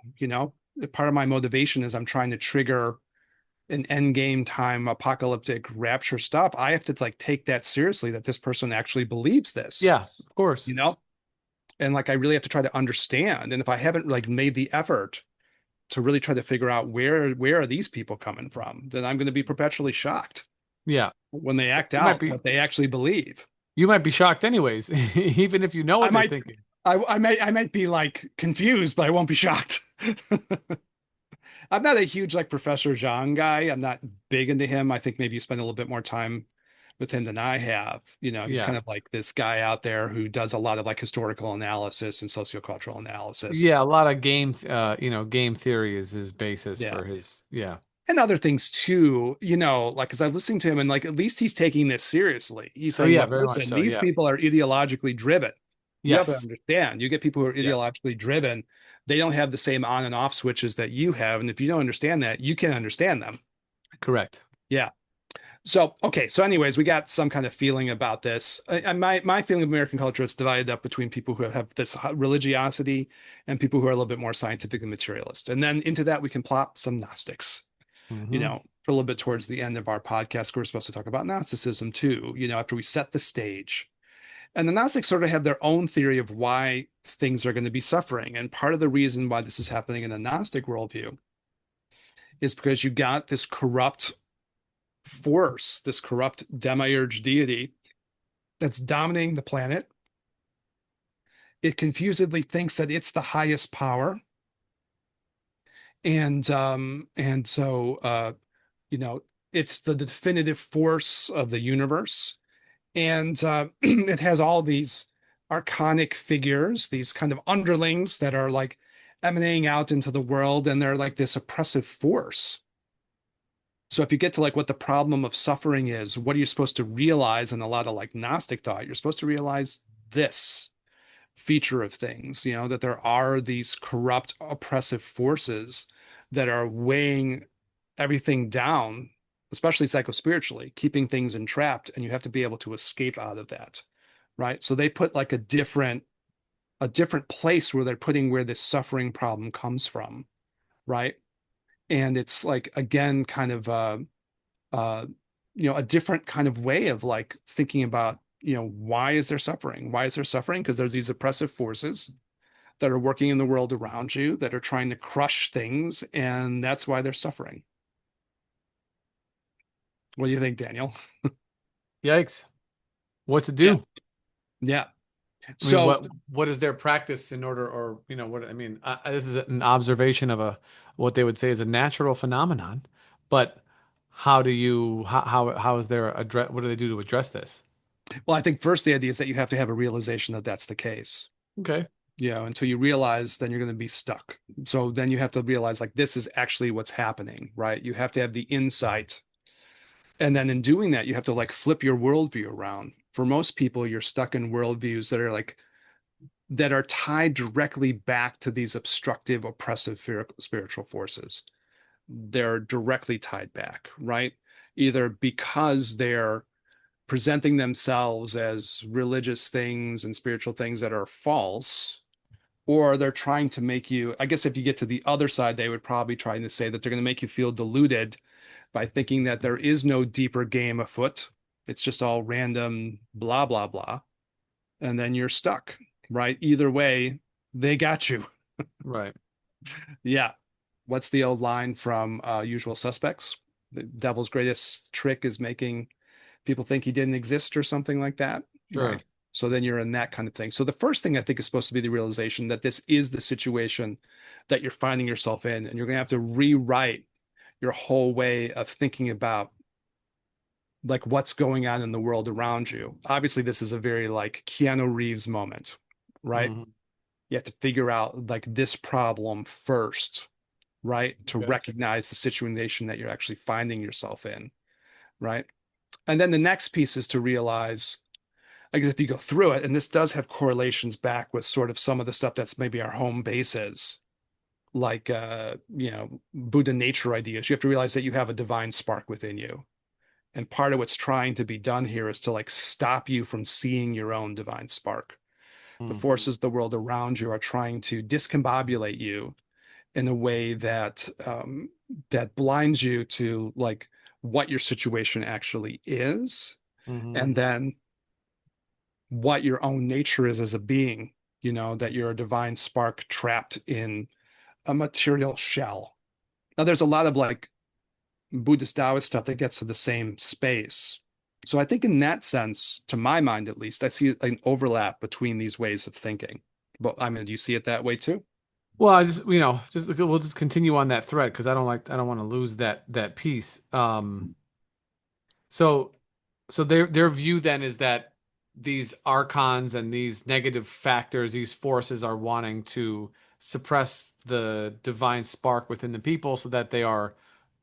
Speaker 2: Part of my motivation is I'm trying to trigger an end game time apocalyptic rapture stuff. I have to like take that seriously that this person actually believes this,
Speaker 1: Yeah, of course.
Speaker 2: you know? And like I really have to try to understand. And if I haven't like made the effort to really try to figure out where are these people coming from, then I'm going to be perpetually shocked
Speaker 1: Yeah.
Speaker 2: when they act
Speaker 1: You might
Speaker 2: out
Speaker 1: be
Speaker 2: what they actually believe.
Speaker 1: you might be shocked anyways, even if you know
Speaker 2: I
Speaker 1: what they're
Speaker 2: might
Speaker 1: thinking.
Speaker 2: I might be like confused, but I won't be shocked. I'm not a huge like Professor Zhang guy. I'm not big into him. I think maybe you spend a little bit more time with him than I have. He's
Speaker 1: Yeah.
Speaker 2: kind of like this guy out there who does a lot of like historical analysis and sociocultural analysis.
Speaker 1: Yeah, a lot of game theory is his basis
Speaker 2: Yeah.
Speaker 1: for his, yeah.
Speaker 2: And other things too, like as I'm listening to him and like at least he's taking this seriously. He's
Speaker 1: Oh
Speaker 2: saying,
Speaker 1: yeah,
Speaker 2: look,
Speaker 1: very much
Speaker 2: listen,
Speaker 1: so.
Speaker 2: these
Speaker 1: Yeah.
Speaker 2: people are ideologically driven. You have to
Speaker 1: Yes.
Speaker 2: understand, you get people who are
Speaker 1: Yeah.
Speaker 2: ideologically driven, they don't have the same on and off switches that you have. And if you don't understand that, you can understand them.
Speaker 1: Correct.
Speaker 2: Yeah. So, okay. So, anyways, we got some kind of feeling about this. My feeling of American culture is divided up between people who have this religiosity and people who are a little bit more scientific and materialist. And then into that, we can plop some Gnostics,
Speaker 1: Hmm.
Speaker 2: for a little bit towards the end of our podcast. We're supposed to talk about Gnosticism too, after we set the stage. And the Gnostics sort of have their own theory of why things are going to be suffering. And part of the reason why this is happening in the Gnostic worldview is because you got this corrupt force, this corrupt demiurge deity that's dominating the planet. It confusedly thinks that it's the highest power, and so you know it's the definitive force of the universe. And it has all these archonic figures, these kind of underlings that are like emanating out into the world, and they're like this oppressive force. So if you get to like what the problem of suffering is, what are you supposed to realize in a lot of like Gnostic thought? You're supposed to realize this feature of things, that there are these corrupt, oppressive forces that are weighing everything down, especially psychospiritually, keeping things entrapped, and you have to be able to escape out of that, right? So they put like a different place where they're putting where this suffering problem comes from, right? And it's like again kind of uh a different kind of way of like thinking about why is there suffering? Why is there suffering? Because there's these oppressive forces that are working in the world around you that are trying to crush things, and that's why they're suffering. What do you think, Daniel?
Speaker 1: Yikes. What to
Speaker 2: Yeah.
Speaker 1: do?
Speaker 2: Yeah.
Speaker 1: I mean,
Speaker 2: So,
Speaker 1: what is their practice in order, or what I mean, this is an observation of a what they would say is a natural phenomenon, but how is there address what do they do to address this?
Speaker 2: well, I think first the idea is that you have to have a realization that that's the case.
Speaker 1: Okay.
Speaker 2: Until you realize, then you're going to be stuck. So then you have to realize like this is actually what's happening, right? You have to have the insight. And then in doing that, you have to like flip your worldview around. For most people, you're stuck in worldviews that are tied directly back to these obstructive, oppressive spiritual forces. They're directly tied back, right? Either because they're presenting themselves as religious things and spiritual things that are false, or they're trying to make you, I guess if you get to the other side, they would probably try to say that they're going to make you feel deluded by thinking that there is no deeper game afoot. It's just all random, blah, blah, blah. And then you're stuck, right? Either way, they got you.
Speaker 1: Right.
Speaker 2: Yeah. What's the old line from Usual Suspects? The devil's greatest trick is making people think he didn't exist or something like that.
Speaker 1: Sure.
Speaker 2: Right. So then you're in that kind of thing. So the first thing I think is supposed to be the realization that this is the situation that you're finding yourself in, and you're going to have to rewrite your whole way of thinking about like what's going on in the world around you. Obviously, this is a very like Keanu Reeves moment, right?
Speaker 1: Hmm.
Speaker 2: You have to figure out like this problem first, right? To
Speaker 1: Okay.
Speaker 2: recognize the situation that you're actually finding yourself in, right? And then the next piece is to realize, I guess if you go through it, and this does have correlations back with sort of some of the stuff that's maybe our home bases, like Buddha nature ideas. You have to realize that you have a divine spark within you. And part of what's trying to be done here is to like stop you from seeing your own divine spark. The
Speaker 1: Hmm.
Speaker 2: forces of the world around you are trying to discombobulate you in a way that blinds you to like what your situation actually is,
Speaker 1: Hmm.
Speaker 2: and then what your own nature is as a being, that you're a divine spark trapped in a material shell. Now, there's a lot of like Buddhist Taoist stuff that gets to the same space. So I think in that sense, to my mind at least, I see an overlap between these ways of thinking. But I mean, do you see it that way too?
Speaker 1: Well, I just we'll just continue on that thread because I don't want to lose that piece. So their view then is that these archons and these negative factors, these forces are wanting to suppress the divine spark within the people so that they are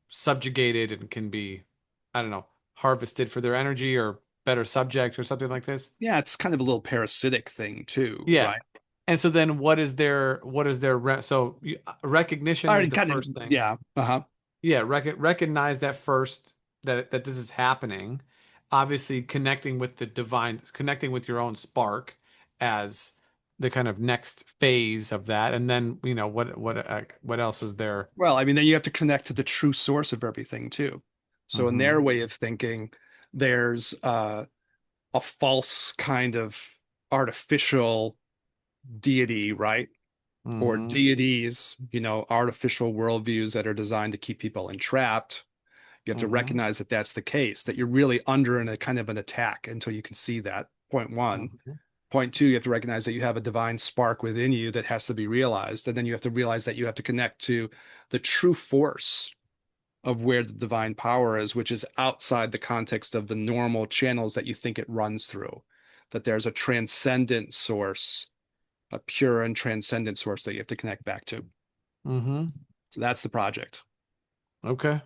Speaker 1: subjugated and can be, I don't know, harvested for their energy or better subject or something like this.
Speaker 2: Yeah, it's kind of a little parasitic thing too,
Speaker 1: Yeah.
Speaker 2: right?
Speaker 1: And so then what is their recognition is
Speaker 2: Already
Speaker 1: the
Speaker 2: kind of,
Speaker 1: first thing.
Speaker 2: yeah. Uh-huh.
Speaker 1: Yeah, recognize that first that this is happening. Obviously, connecting with the divine, connecting with your own spark as the kind of next phase of that, and then what else is there?
Speaker 2: Well, I mean, then you have to connect to the true source of everything too. So in their
Speaker 1: Hmm.
Speaker 2: way of thinking, there's a false kind of artificial deity, right? Or
Speaker 1: Hmm.
Speaker 2: deities, artificial worldviews that are designed to keep people entrapped. You have to
Speaker 1: Hmm.
Speaker 2: recognize that that's the case, that you're really under in a kind of an attack until you can see that. Point one.
Speaker 1: Hmm.
Speaker 2: Point two, you have to recognize that you have a divine spark within you that has to be realized. And then you have to realize that you have to connect to the true force of where the divine power is, which is outside the context of the normal channels that you think it runs through. That there's a transcendent source, a pure and transcendent source that you have to connect back to.
Speaker 1: Mm-hmm.
Speaker 2: So that's the project.
Speaker 1: Okay.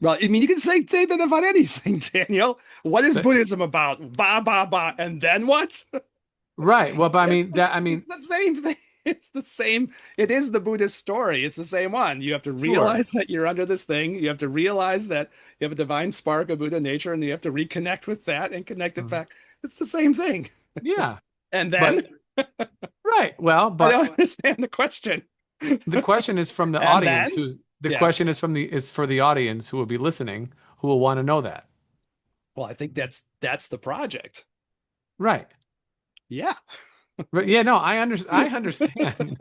Speaker 2: Well, I mean, you can say that about anything, Daniel. What is
Speaker 1: That,
Speaker 2: Buddhism about? Ba ba ba, and then what?
Speaker 1: right. Well, but I
Speaker 2: It's
Speaker 1: mean
Speaker 2: the,
Speaker 1: that I
Speaker 2: it's
Speaker 1: mean,
Speaker 2: the same thing. It's the same. It is the Buddhist story. It's the same one. You have to
Speaker 1: sure.
Speaker 2: realize that you're under this thing. You have to realize that you have a divine spark of Buddha nature, and you have to reconnect with that and connect it
Speaker 1: Mhm.
Speaker 2: back. It's the same thing.
Speaker 1: Yeah.
Speaker 2: And
Speaker 1: But
Speaker 2: then
Speaker 1: right. Well,
Speaker 2: I
Speaker 1: but
Speaker 2: don't understand the question.
Speaker 1: the question is from the
Speaker 2: And
Speaker 1: audience
Speaker 2: then,
Speaker 1: who's the
Speaker 2: yeah.
Speaker 1: question is for the audience who will be listening who will want to know that.
Speaker 2: Well, I think that's the project.
Speaker 1: Right.
Speaker 2: Yeah.
Speaker 1: But yeah, no, I understand.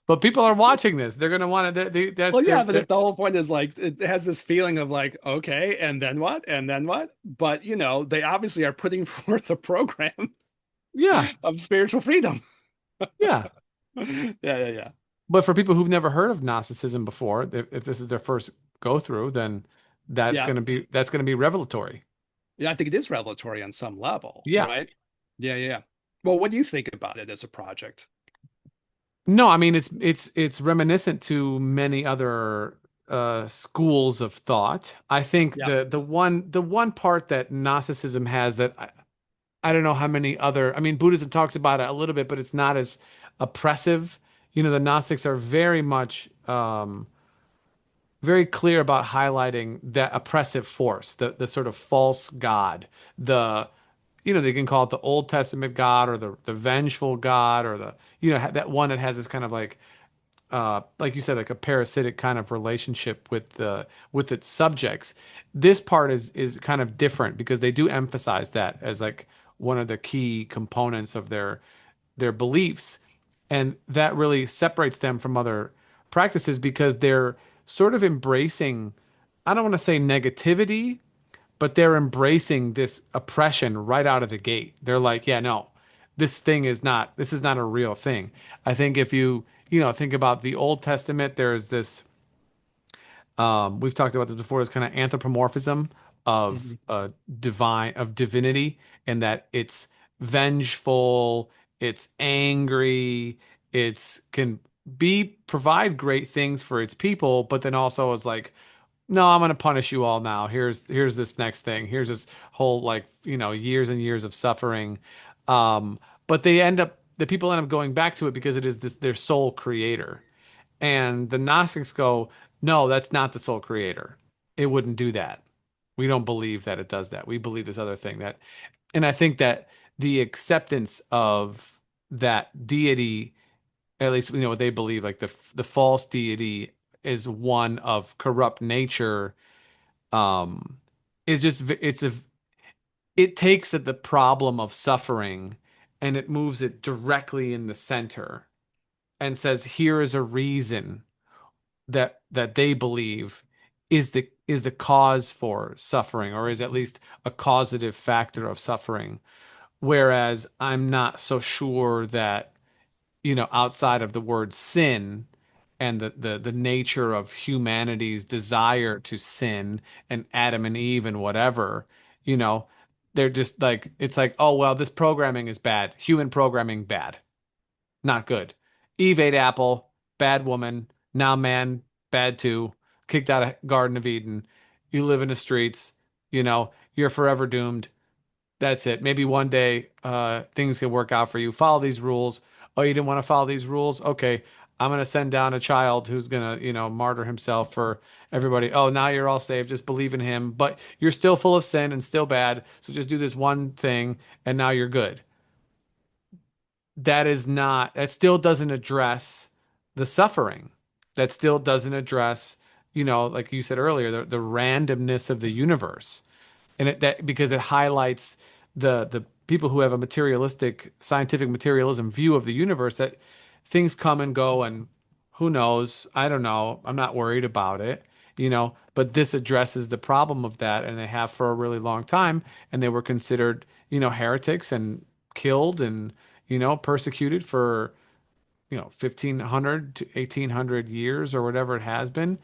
Speaker 1: But people are watching this. They're gonna want to
Speaker 2: Well,
Speaker 1: that
Speaker 2: yeah, but
Speaker 1: they're
Speaker 2: if the whole point is like it has this feeling of like, okay, and then what? And then what? But they obviously are putting forth a program
Speaker 1: yeah,
Speaker 2: of spiritual freedom.
Speaker 1: yeah.
Speaker 2: Yeah, yeah, yeah.
Speaker 1: But for people who've never heard of Gnosticism before, if this is their first go through, then
Speaker 2: Yeah.
Speaker 1: that's gonna be revelatory.
Speaker 2: Yeah, I think it is revelatory on some level,
Speaker 1: Yeah.
Speaker 2: right? Yeah, yeah. Well, what do you think about it as a project?
Speaker 1: No, I mean it's reminiscent to many other schools of thought. I think
Speaker 2: Yeah.
Speaker 1: the one part that Gnosticism has that I don't know how many other I mean Buddhism talks about it a little bit, but it's not as oppressive. The Gnostics are very much very clear about highlighting that oppressive force, the sort of false god, the they can call it the Old Testament God or the vengeful God or the that one that has this kind of like you said, like a parasitic kind of relationship with its subjects. This part is kind of different because they do emphasize that as like one of the key components of their beliefs, and that really separates them from other practices because they're sort of embracing, I don't want to say negativity, but they're embracing this oppression right out of the gate. They're like, yeah, no, this is not a real thing. I think if you think about the Old Testament, there's this, we've talked about this before, this kind of anthropomorphism
Speaker 2: Mhm.
Speaker 1: of divinity, and that it's vengeful, it's angry, it's can provide great things for its people, but then also is like, no, I'm gonna punish you all now. Here's this next thing. Here's this whole like, years and years of suffering. But the people end up going back to it because it is this their sole creator. And the Gnostics go, no, that's not the sole creator. It wouldn't do that. We don't believe that it does that. We believe this other thing and I think that the acceptance of that deity, at least what they believe, like the false deity is one of corrupt nature, um is just it takes the problem of suffering and it moves it directly in the center and says here is a reason that they believe is the cause for suffering, or is at least a causative factor of suffering, whereas I'm not so sure that outside of the word sin and the nature of humanity's desire to sin and Adam and Eve and whatever, you know, they're just like it's like, oh well, this programming is bad. Human programming bad. Not good. Eve ate apple, bad woman. Now man, bad too. Kicked out of Garden of Eden. You live in the streets, you're forever doomed. That's it. Maybe one day things can work out for you. Follow these rules. Oh, you didn't want to follow these rules? Okay. I'm gonna send down a child who's gonna, martyr himself for everybody. Oh, now you're all saved. Just believe in him. But you're still full of sin and still bad. So just do this one thing and now you're good. That still doesn't address the suffering. That still doesn't address, like you said earlier, the randomness of the universe. And because it highlights the people who have a materialistic, scientific materialism view of the universe, that things come and go and who knows? I don't know. I'm not worried about it, but this addresses the problem of that, and they have for a really long time, and they were considered, heretics and killed and, persecuted for, 1500 to 1800 years or whatever it has been.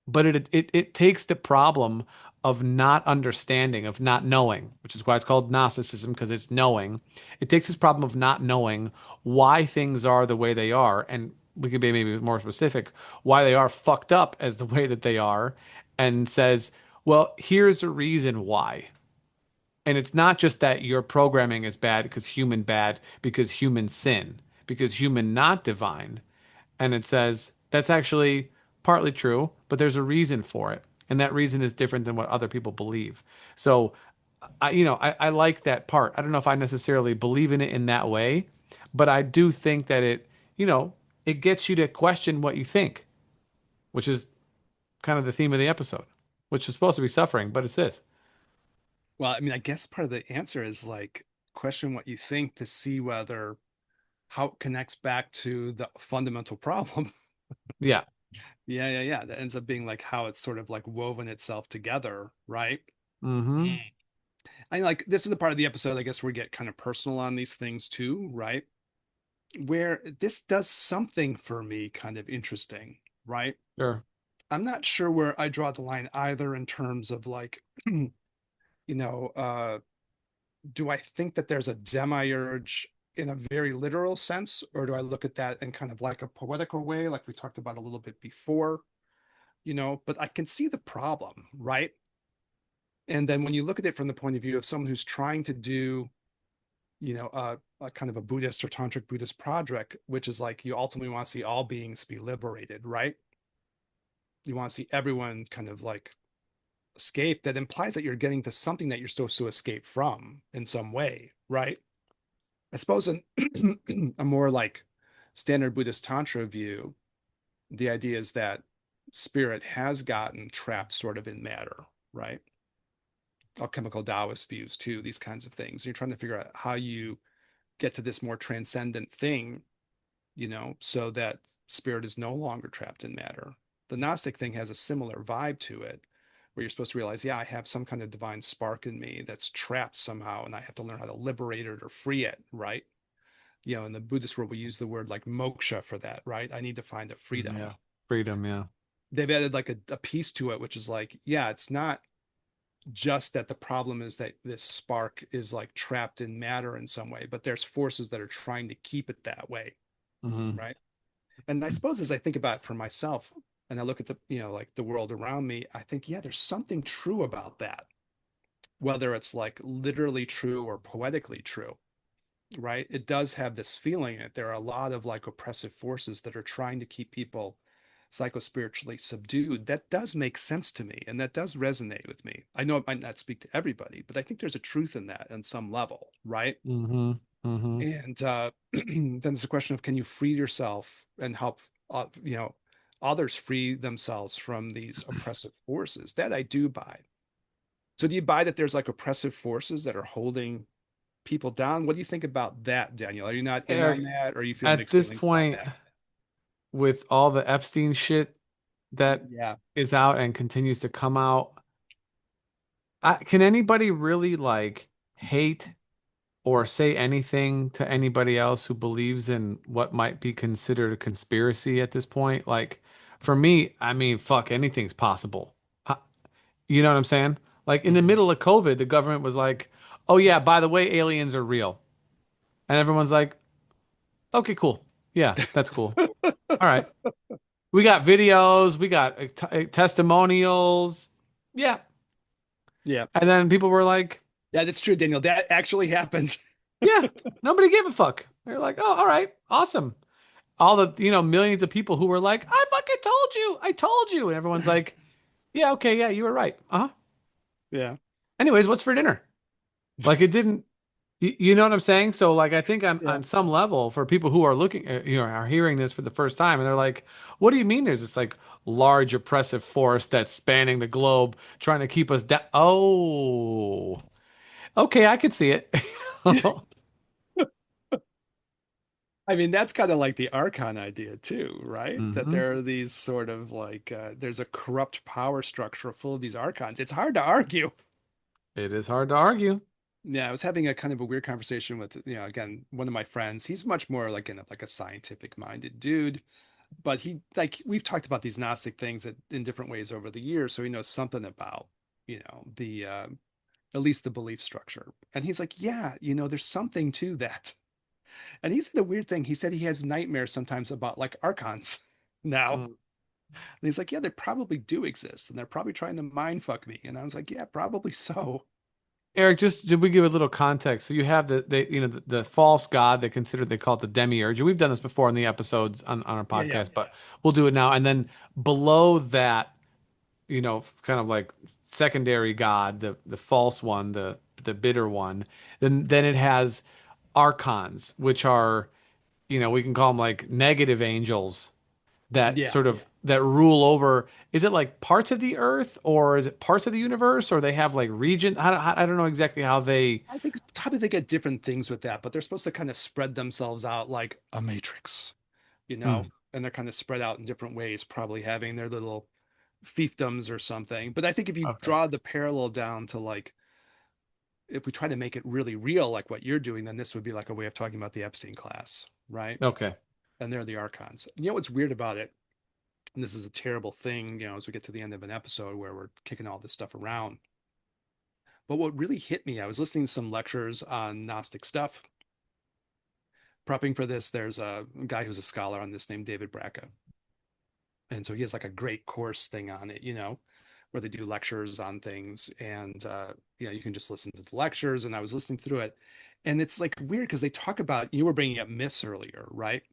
Speaker 1: But it takes the problem of not understanding, of not knowing, which is why it's called Gnosticism, because it's knowing. It takes this problem of not knowing why things are the way they are, and we could be maybe more specific, why they are fucked up as the way that they are, and says, well, here's a reason why. And it's not just that your programming is bad, because human sin, because human not divine. And it says that's actually partly true, but there's a reason for it. And that reason is different than what other people believe. So I like that part. I don't know if I necessarily believe in it in that way, but I do think that you know, it gets you to question what you think, which is kind of the theme of the episode, which is supposed to be suffering, but it's this.
Speaker 2: Well, I mean, I guess part of the answer is like question what you think to see whether how it connects back to the fundamental problem.
Speaker 1: Yeah.
Speaker 2: Yeah. That ends up being like how it's sort of like woven itself together, right?
Speaker 1: Mm-hmm.
Speaker 2: Mm. I like this is the part of the episode, I guess, where we get kind of personal on these things too, right? Where this does something for me kind of interesting, right?
Speaker 1: Sure.
Speaker 2: I'm not sure where I draw the line either in terms of like, you know, do I think that there's a demiurge in a very literal sense, or do I look at that in kind of like a poetical way, like we talked about a little bit before, but I can see the problem, right? And then when you look at it from the point of view of someone who's trying to do, a kind of a Buddhist or tantric Buddhist project, which is like you ultimately want to see all beings be liberated, right? You want to see everyone kind of like escape. That implies that you're getting to something that you're supposed to escape from in some way, right? I suppose in a more like standard Buddhist Tantra view, the idea is that spirit has gotten trapped sort of in matter, right? Alchemical Taoist views too, these kinds of things. You're trying to figure out how you get to this more transcendent thing, so that spirit is no longer trapped in matter. The Gnostic thing has a similar vibe to it, where you're supposed to realize, yeah, I have some kind of divine spark in me that's trapped somehow, and I have to learn how to liberate it or free it, right? In the Buddhist world, we use the word like moksha for that, right? I need to find a freedom.
Speaker 1: Yeah. Freedom. Yeah.
Speaker 2: They've added like a piece to it, which is like, yeah, it's not just that the problem is that this spark is like trapped in matter in some way, but there's forces that are trying to keep it that way,
Speaker 1: Mm-hmm.
Speaker 2: right? And I suppose as I think about it for myself and I look at the, like the world around me, I think, yeah, there's something true about that, whether it's like literally true or poetically true, right? It does have this feeling that there are a lot of like oppressive forces that are trying to keep people psychospiritually subdued. That does make sense to me and that does resonate with me. I know it might not speak to everybody, but I think there's a truth in that on some level, right?
Speaker 1: Mm-hmm. Mm-hmm.
Speaker 2: And then there's a question of can you free yourself and help others free themselves from these oppressive forces? That I do buy. So do you buy that there's like oppressive forces that are holding people down? What do you think about that, Daniel? Are you not in on
Speaker 1: Eric,
Speaker 2: that, or you feel
Speaker 1: at
Speaker 2: mixed
Speaker 1: this
Speaker 2: feelings about
Speaker 1: point,
Speaker 2: that?
Speaker 1: with all the Epstein shit that
Speaker 2: Yeah.
Speaker 1: is out and continues to come out, can anybody really like hate or say anything to anybody else who believes in what might be considered a conspiracy at this point? Like, for me, I mean, fuck, anything's possible. Uh, You know what I'm saying? Like in the
Speaker 2: Mhm.
Speaker 1: middle of COVID, the government was like, "Oh yeah, by the way, aliens are real," and everyone's like, "Okay, cool. Yeah, that's cool. All right." We got videos, we got testimonials. Yeah.
Speaker 2: Yeah.
Speaker 1: And then people were like,
Speaker 2: Yeah, that's true, Daniel. That actually happened.
Speaker 1: yeah, nobody gave a fuck. They're like, oh, all right, awesome. All the, millions of people who were like, I fucking told you, I told you. And everyone's like, yeah, okay, yeah, you were right. Uh-huh.
Speaker 2: Yeah.
Speaker 1: Anyways, what's for dinner? Like it didn't, you know what I'm saying? So like, I think
Speaker 2: Yeah.
Speaker 1: on some level for people who are looking, are hearing this for the first time and they're like, what do you mean there's this like large oppressive force that's spanning the globe trying to keep us down? Oh, okay, I could see it.
Speaker 2: I mean, that's kind of like the Archon idea too, right? That
Speaker 1: hmm
Speaker 2: there are these sort of like there's a corrupt power structure full of these Archons. It's hard to argue.
Speaker 1: It is hard to argue.
Speaker 2: Yeah, I was having a kind of a weird conversation with, again, one of my friends. He's much more like in like a scientific minded dude. but he like we've talked about these Gnostic things in different ways over the years, so he knows something about the at least the belief structure. And he's like, yeah, there's something to that. And he said a weird thing. He said he has nightmares sometimes about like archons now.
Speaker 1: Mm.
Speaker 2: And he's like, yeah, they probably do exist, and they're probably trying to mind fuck me. And I was like, yeah, probably so.
Speaker 1: Eric, just did we give a little context? So you have the false god they call it the Demiurge. We've done this before in the episodes on our
Speaker 2: Yeah, yeah.
Speaker 1: podcast, but we'll do it now. And then below that, kind of like secondary god, the false one, the bitter one. Then it has archons, which are, we can call them like negative angels that
Speaker 2: Yeah.
Speaker 1: sort of that rule over. Is it like parts of the earth, or is it parts of the universe, or they have like region? I don't know exactly how they.
Speaker 2: I think probably they get different things with that, but they're supposed to kind of spread themselves out like a matrix,
Speaker 1: Mm,
Speaker 2: and they're kind of spread out in different ways, probably having their little fiefdoms or something. But I think if you
Speaker 1: okay.
Speaker 2: draw the parallel down to like, if we try to make it really real, like what you're doing, then this would be like a way of talking about the Epstein class, right?
Speaker 1: Okay.
Speaker 2: And they're the archons. You know what's weird about it? And this is a terrible thing, as we get to the end of an episode where we're kicking all this stuff around. But what really hit me, I was listening to some lectures on Gnostic stuff. Prepping for this, there's a guy who's a scholar on this named David Bracca. And so he has like a great course thing on it, where they do lectures on things. And, you can just listen to the lectures. And I was listening through it. And it's like weird because they talk about, you were bringing up myths earlier, right?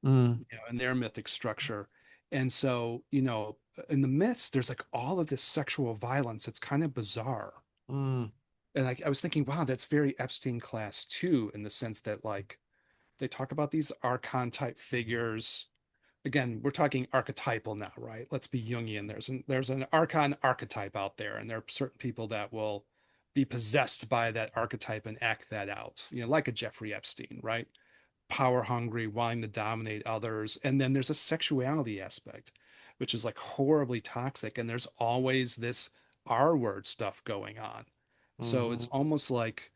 Speaker 1: Mm,
Speaker 2: And their mythic structure. And so, in the myths, there's like all of this sexual violence. It's kind of bizarre.
Speaker 1: mm,
Speaker 2: And I was thinking, wow, that's very Epstein class too, in the sense that like they talk about these archon type figures. Again, we're talking archetypal now, right? Let's be Jungian. There's an archon archetype out there, and there are certain people that will be possessed by that archetype and act that out, like a Jeffrey Epstein, right? Power hungry, wanting to dominate others. And then there's a sexuality aspect, which is like horribly toxic. And there's always this R word stuff going on. So it's
Speaker 1: mhm,
Speaker 2: almost like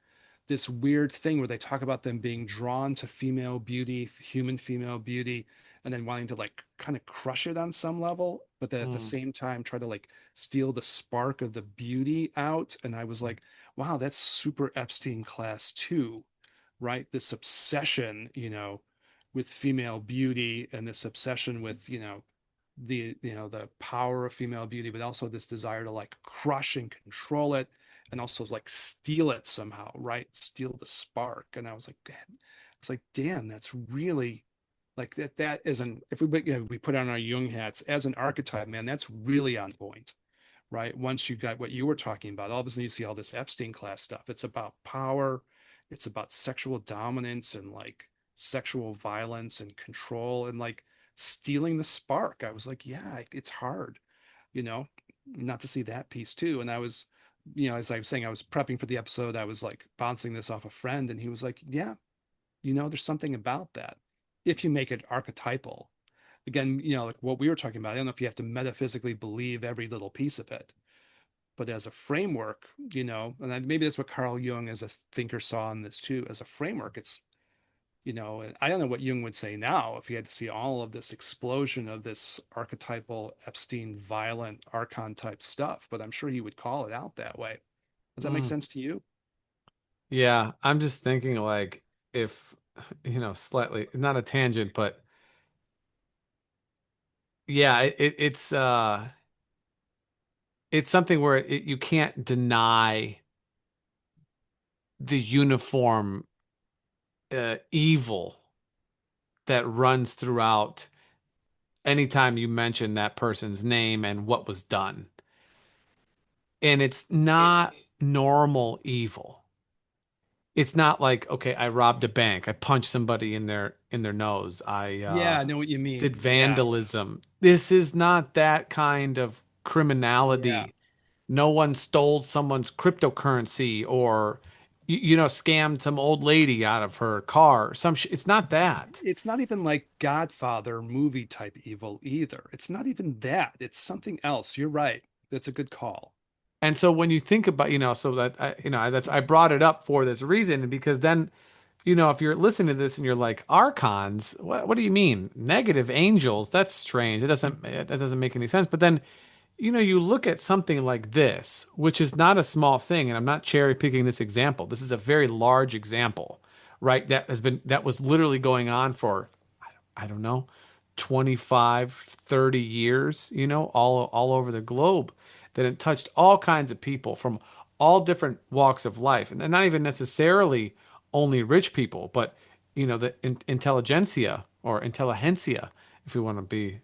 Speaker 2: this weird thing where they talk about them being drawn to female beauty, human female beauty, and then wanting to like kind of crush it on some level, but then at the
Speaker 1: mm,
Speaker 2: same time try to like steal the spark of the beauty out. And I was like, wow, that's super Epstein class too, right? This obsession, with female beauty, and this obsession with, the power of female beauty, but also this desire to like crush and control it, and also like steal it somehow, right? Steal the spark. And I was like, "God," it's like, damn, that's really like that is an if we put on our Jung hats as an archetype, man, that's really on point, right? Once you got what you were talking about, all of a sudden you see all this Epstein class stuff. It's about power, it's about sexual dominance and like sexual violence and control and like stealing the spark. I was like, yeah, it's hard, you know, not to see that piece too. And I was, as I was saying, I was prepping for the episode, I was like bouncing this off a friend, and he was like, yeah, there's something about that. If you make it archetypal, again, like what we were talking about, I don't know if you have to metaphysically believe every little piece of it, but as a framework, and maybe that's what Carl Jung as a thinker saw in this too. As a framework, it's, I don't know what Jung would say now if he had to see all of this explosion of this archetypal Epstein violent archon type stuff, but I'm sure he would call it out that way. Does that make
Speaker 1: mm.
Speaker 2: sense to you?
Speaker 1: Yeah, I'm just thinking like if, slightly not a tangent, but yeah, it's something where you can't deny the uniform evil that runs throughout anytime you mention that person's name and what was done. And it's not normal evil. It's not like, okay, I robbed a bank, I punched somebody in their nose, I
Speaker 2: Yeah, I know what you
Speaker 1: did
Speaker 2: mean. Yeah.
Speaker 1: vandalism. This is not that kind of
Speaker 2: Yeah.
Speaker 1: criminality. No one stole someone's cryptocurrency or scammed some old lady out of her car. It's not that.
Speaker 2: It's not even like Godfather movie type evil either. It's not even that. It's something else. You're right. That's a good call.
Speaker 1: And so when you think about, so that I brought it up for this reason, because then if you're listening to this and you're like, archons, what do you mean? Negative angels? That's strange. That doesn't make any sense. But then, you look at something like this, which is not a small thing, and I'm not cherry picking this example. This is a very large example, right? That was literally going on for, I don't know, 25, 30 years, all over the globe, that it touched all kinds of people from all different walks of life. And not even necessarily only rich people, but, the intelligentsia or intelligentsia, if we want to be,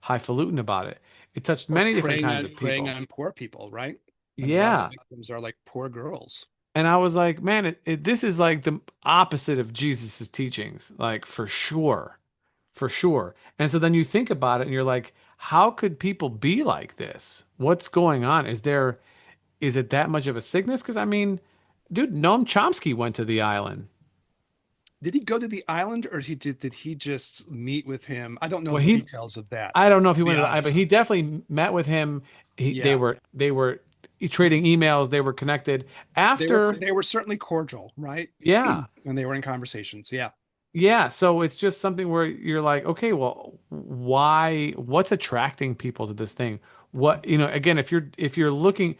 Speaker 1: highfalutin about it. It touched
Speaker 2: Or
Speaker 1: many different
Speaker 2: preying
Speaker 1: kinds
Speaker 2: on
Speaker 1: of
Speaker 2: preying
Speaker 1: people.
Speaker 2: on poor people, right? And a lot of the
Speaker 1: Yeah.
Speaker 2: victims are like poor girls.
Speaker 1: And I was like, man, this is like the opposite of Jesus's teachings, like for sure. For sure. And so then you think about it and you're like, how could people be like this? What's going on? Is it that much of a sickness? Because I mean, dude, Noam Chomsky went to the island.
Speaker 2: Did he go to the island or did he just meet with him? I don't know
Speaker 1: Well,
Speaker 2: the details of that,
Speaker 1: I don't know if he
Speaker 2: to be
Speaker 1: went to the island, but
Speaker 2: honest.
Speaker 1: he definitely met with him.
Speaker 2: Yeah.
Speaker 1: They were trading emails. They were connected
Speaker 2: They were
Speaker 1: after.
Speaker 2: they were certainly cordial, right?
Speaker 1: Yeah.
Speaker 2: And they were in conversations. Yeah.
Speaker 1: Yeah, so it's just something where you're like, okay, well, what's attracting people to this thing? Again, if you're looking,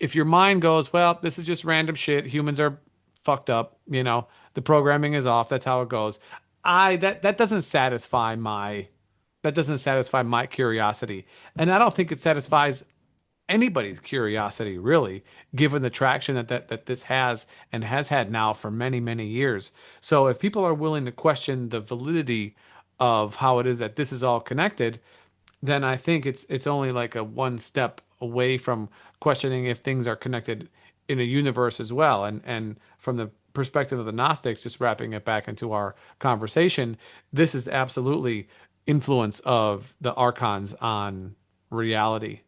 Speaker 1: if your mind goes, well, this is just random shit, humans are fucked up, the programming is off, that's how it goes. That doesn't satisfy my curiosity. And I don't think it satisfies anybody's curiosity, really, given the traction that this has and has had now for many, many years. So if people are willing to question the validity of how it is that this is all connected, then I think it's only like a one step away from questioning if things are connected in a universe as well. And from the perspective of the Gnostics, just wrapping it back into our conversation, this is absolutely influence of the archons on reality,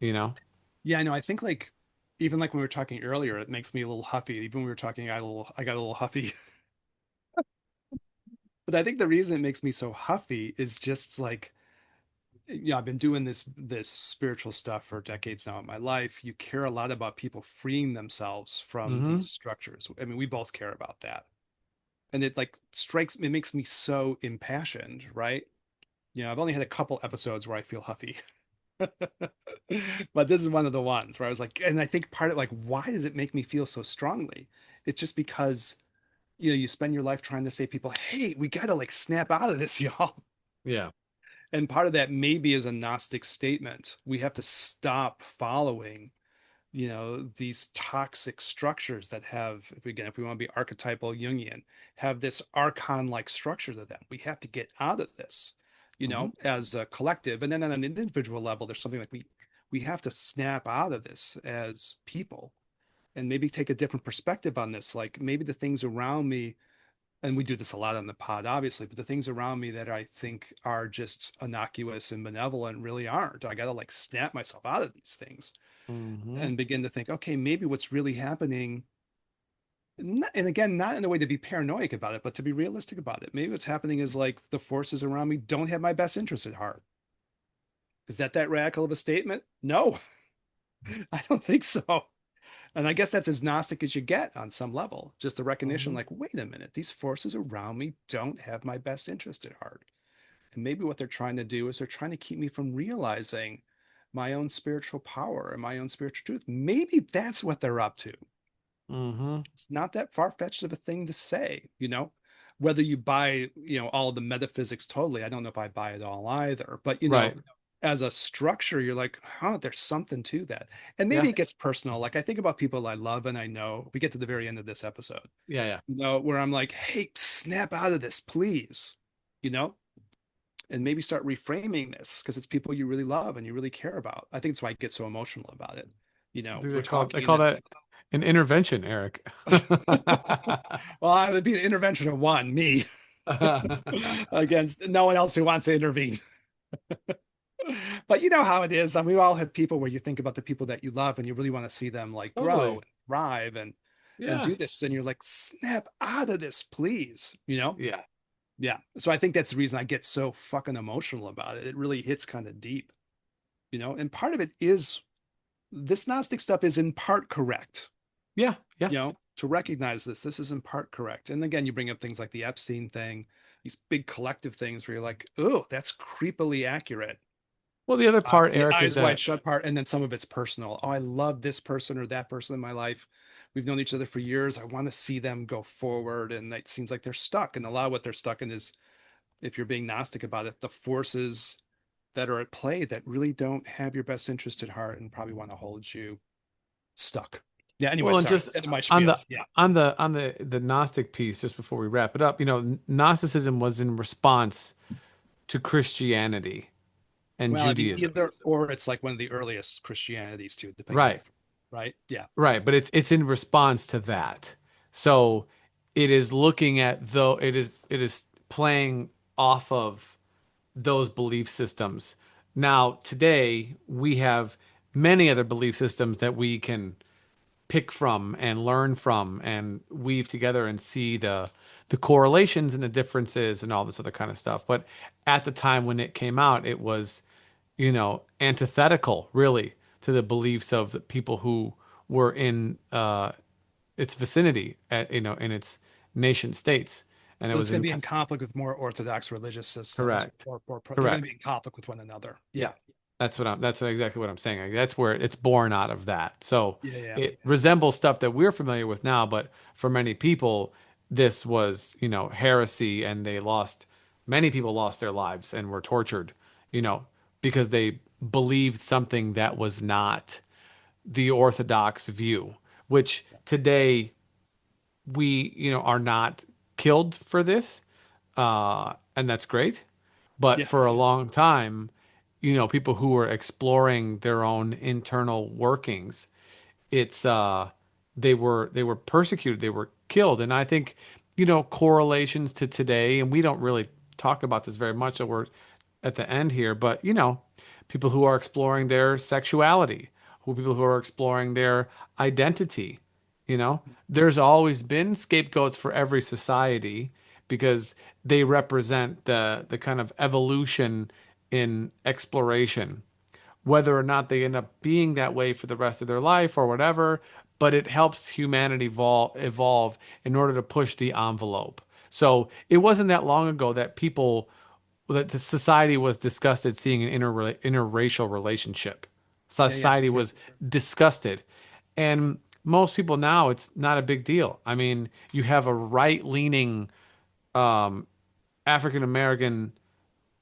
Speaker 1: you know?
Speaker 2: Yeah, I know. I think like even like when we were talking earlier, it makes me a little huffy. Even when we were talking, I got a little huffy. But I think the reason it makes me so huffy is just like, yeah, I've been doing this spiritual stuff for decades now in my life. You care a lot about people freeing themselves from
Speaker 1: Hmm.
Speaker 2: these structures. I mean, we both care about that. And it like it makes me so impassioned, right? I've only had a couple episodes where I feel huffy. But this is one of the ones where I was like, and I think part of like, why does it make me feel so strongly? It's just because, you spend your life trying to say people, hey, we got to like snap out of this, y'all.
Speaker 1: Yeah.
Speaker 2: And part of that maybe is a Gnostic statement. We have to stop following, these toxic structures that have, if we want to be archetypal Jungian, have this archon-like structure to them. We have to get out of this,
Speaker 1: Hmm.
Speaker 2: as a collective. And then on an individual level, there's something like we have to snap out of this as people and maybe take a different perspective on this. Like maybe the things around me, and we do this a lot on the pod, obviously, but the things around me that I think are just innocuous and benevolent really aren't. I got to like snap myself out of these things
Speaker 1: Hmm.
Speaker 2: and begin to think, okay, maybe what's really happening, and again, not in a way to be paranoid about it, but to be realistic about it. Maybe what's happening is like the forces around me don't have my best interest at heart. Is that radical of a statement? No, I don't think so. And I guess that's as Gnostic as you get on some level. Just the recognition,
Speaker 1: Hmm.
Speaker 2: like, wait a minute, these forces around me don't have my best interest at heart. And maybe what they're trying to do is they're trying to keep me from realizing my own spiritual power and my own spiritual truth. Maybe that's what they're up to.
Speaker 1: Hmm.
Speaker 2: It's not that far-fetched of a thing to say, whether you buy, all the metaphysics totally. I don't know if I buy it all either, but
Speaker 1: Right.
Speaker 2: as a structure, you're like, there's something to that. And maybe
Speaker 1: Yeah.
Speaker 2: it gets personal. Like I think about people I love and I know. We get to the very end of this episode,
Speaker 1: Yeah. Yeah.
Speaker 2: where I'm like, hey, snap out of this, please, you know, and maybe start reframing this because it's people you really love and you really care about. I think that's why I get so emotional about it.
Speaker 1: I think
Speaker 2: We're
Speaker 1: they
Speaker 2: talking
Speaker 1: call that an intervention, Eric.
Speaker 2: well, I would be the intervention of one, me, against no one else who wants to intervene. But you know how it is. We all have people where you think about the people that you love and you really want to see them like grow
Speaker 1: Totally.
Speaker 2: and thrive and
Speaker 1: Yeah.
Speaker 2: do this. And you're like, snap out of this, please.
Speaker 1: Yeah.
Speaker 2: Yeah. So I think that's the reason I get so fucking emotional about it. It really hits kind of deep. And part of it is this Gnostic stuff is in part correct.
Speaker 1: Yeah. Yeah.
Speaker 2: to recognize this is in part correct. And again, you bring up things like the Epstein thing, these big collective things where you're like, oh, that's creepily accurate.
Speaker 1: Well, the other part,
Speaker 2: The
Speaker 1: Eric, is
Speaker 2: eyes wide
Speaker 1: that
Speaker 2: shut part, and then some of it's personal. Oh, I love this person or that person in my life. We've known each other for years. I want to see them go forward, and it seems like they're stuck. And a lot of what they're stuck in is, if you're being Gnostic about it, the forces that are at play that really don't have your best interest at heart and probably want to hold you stuck. Yeah. Anyway,
Speaker 1: well, and
Speaker 2: sorry.
Speaker 1: just
Speaker 2: End of my
Speaker 1: on
Speaker 2: spiel.
Speaker 1: the
Speaker 2: Yeah.
Speaker 1: on the Gnostic piece, just before we wrap it up, Gnosticism was in response to Christianity and
Speaker 2: Well,
Speaker 1: Judaism.
Speaker 2: either or it's like one of the earliest Christianities too, depending on
Speaker 1: Right.
Speaker 2: the right. Yeah.
Speaker 1: Right, but it's in response to that. So it is looking at though it is playing off of those belief systems. Now, today we have many other belief systems that we can pick from and learn from and weave together and see the correlations and the differences and all this other kind of stuff. But at the time when it came out, it was, antithetical really to the beliefs of the people who were in its vicinity in its nation states. And it
Speaker 2: So it's
Speaker 1: was
Speaker 2: going
Speaker 1: in
Speaker 2: to be in conflict with more orthodox religious systems,
Speaker 1: correct.
Speaker 2: or they're going to
Speaker 1: Correct.
Speaker 2: be in conflict with one another.
Speaker 1: Yeah.
Speaker 2: Yeah.
Speaker 1: That's exactly what I'm saying. Like, that's where it's born out of that. So
Speaker 2: Yeah. Yeah.
Speaker 1: it resembles stuff that we're familiar with now, but for many people, this was, heresy, and many people lost their lives and were tortured, because they believed something that was not the orthodox view, which today we, are not killed for this. And that's great. But for a
Speaker 2: Yes.
Speaker 1: long time, people who were exploring their own internal workings, it's they were persecuted, they were killed. And I think, correlations to today, and we don't really talk about this very much, so we're at the end here, but people who are exploring their sexuality, people who are exploring their identity, there's always been scapegoats for every society because they represent the kind of evolution in exploration, whether or not they end up being that way for the rest of their life or whatever, but it helps humanity evolve in order to push the envelope. So it wasn't that long ago that the society was disgusted seeing an interracial relationship.
Speaker 2: Yeah. Yeah. For
Speaker 1: Society
Speaker 2: sure.
Speaker 1: was disgusted. And most people now, it's not a big deal. I mean, you have a right-leaning African American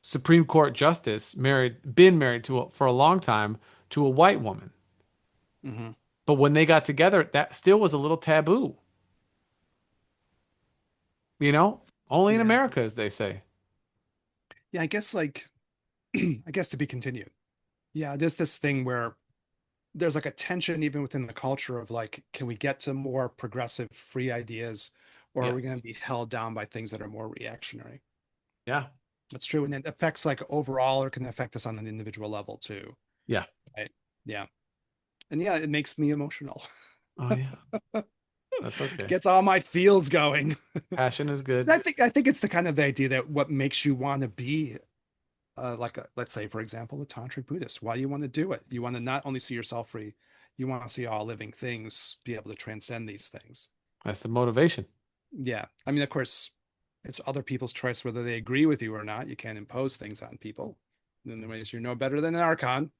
Speaker 1: Supreme Court justice been married for a long time to a white woman.
Speaker 2: Hmm.
Speaker 1: But when they got together, that still was a little taboo, only in
Speaker 2: Yeah.
Speaker 1: America, as they say.
Speaker 2: Yeah. I guess like, I guess to be continued. Yeah. There's this thing where there's like a tension even within the culture of like, can we get to more progressive, free ideas, or are
Speaker 1: Yeah.
Speaker 2: we going to be held down by things that are more reactionary?
Speaker 1: Yeah.
Speaker 2: That's true. And it affects like overall, or can affect us on an individual level too.
Speaker 1: Yeah.
Speaker 2: Right. Yeah. And yeah, it makes me emotional.
Speaker 1: Oh, yeah. That's okay.
Speaker 2: Gets all my feels going.
Speaker 1: Passion is good.
Speaker 2: I think it's the kind of the idea that what makes you want to be like let's say for example a tantric Buddhist. Why do you want to do it? You want to not only see yourself free, you want to see all living things be able to transcend these things.
Speaker 1: That's the motivation.
Speaker 2: Yeah. I mean, of course, it's other people's choice whether they agree with you or not. You can't impose things on people. In the ways you're no better than an archon,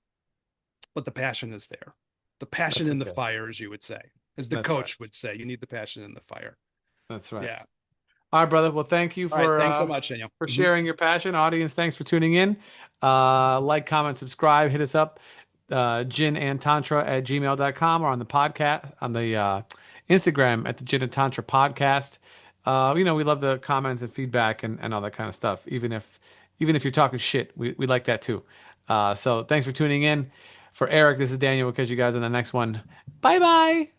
Speaker 2: but the passion is there. The passion
Speaker 1: That's
Speaker 2: in the
Speaker 1: okay.
Speaker 2: fire, as you would say, as the
Speaker 1: That's right.
Speaker 2: coach would say, you need the passion in the fire.
Speaker 1: That's right.
Speaker 2: Yeah.
Speaker 1: All right, brother. Well, thank you
Speaker 2: All right.
Speaker 1: for
Speaker 2: Thanks so
Speaker 1: uh,
Speaker 2: much, Daniel.
Speaker 1: for
Speaker 2: Mhm.
Speaker 1: sharing your passion. Audience, thanks for tuning in. Like, comment, subscribe, hit us up, ginandtantra@gmail.com, or on the podcast, on the Instagram at the Gin and Tantra Podcast. We love the comments and feedback and all that kind of stuff. Even if you're talking shit, we like that too. So thanks for tuning in. For Eric, this is Daniel. We'll catch you guys on the next one. Bye bye.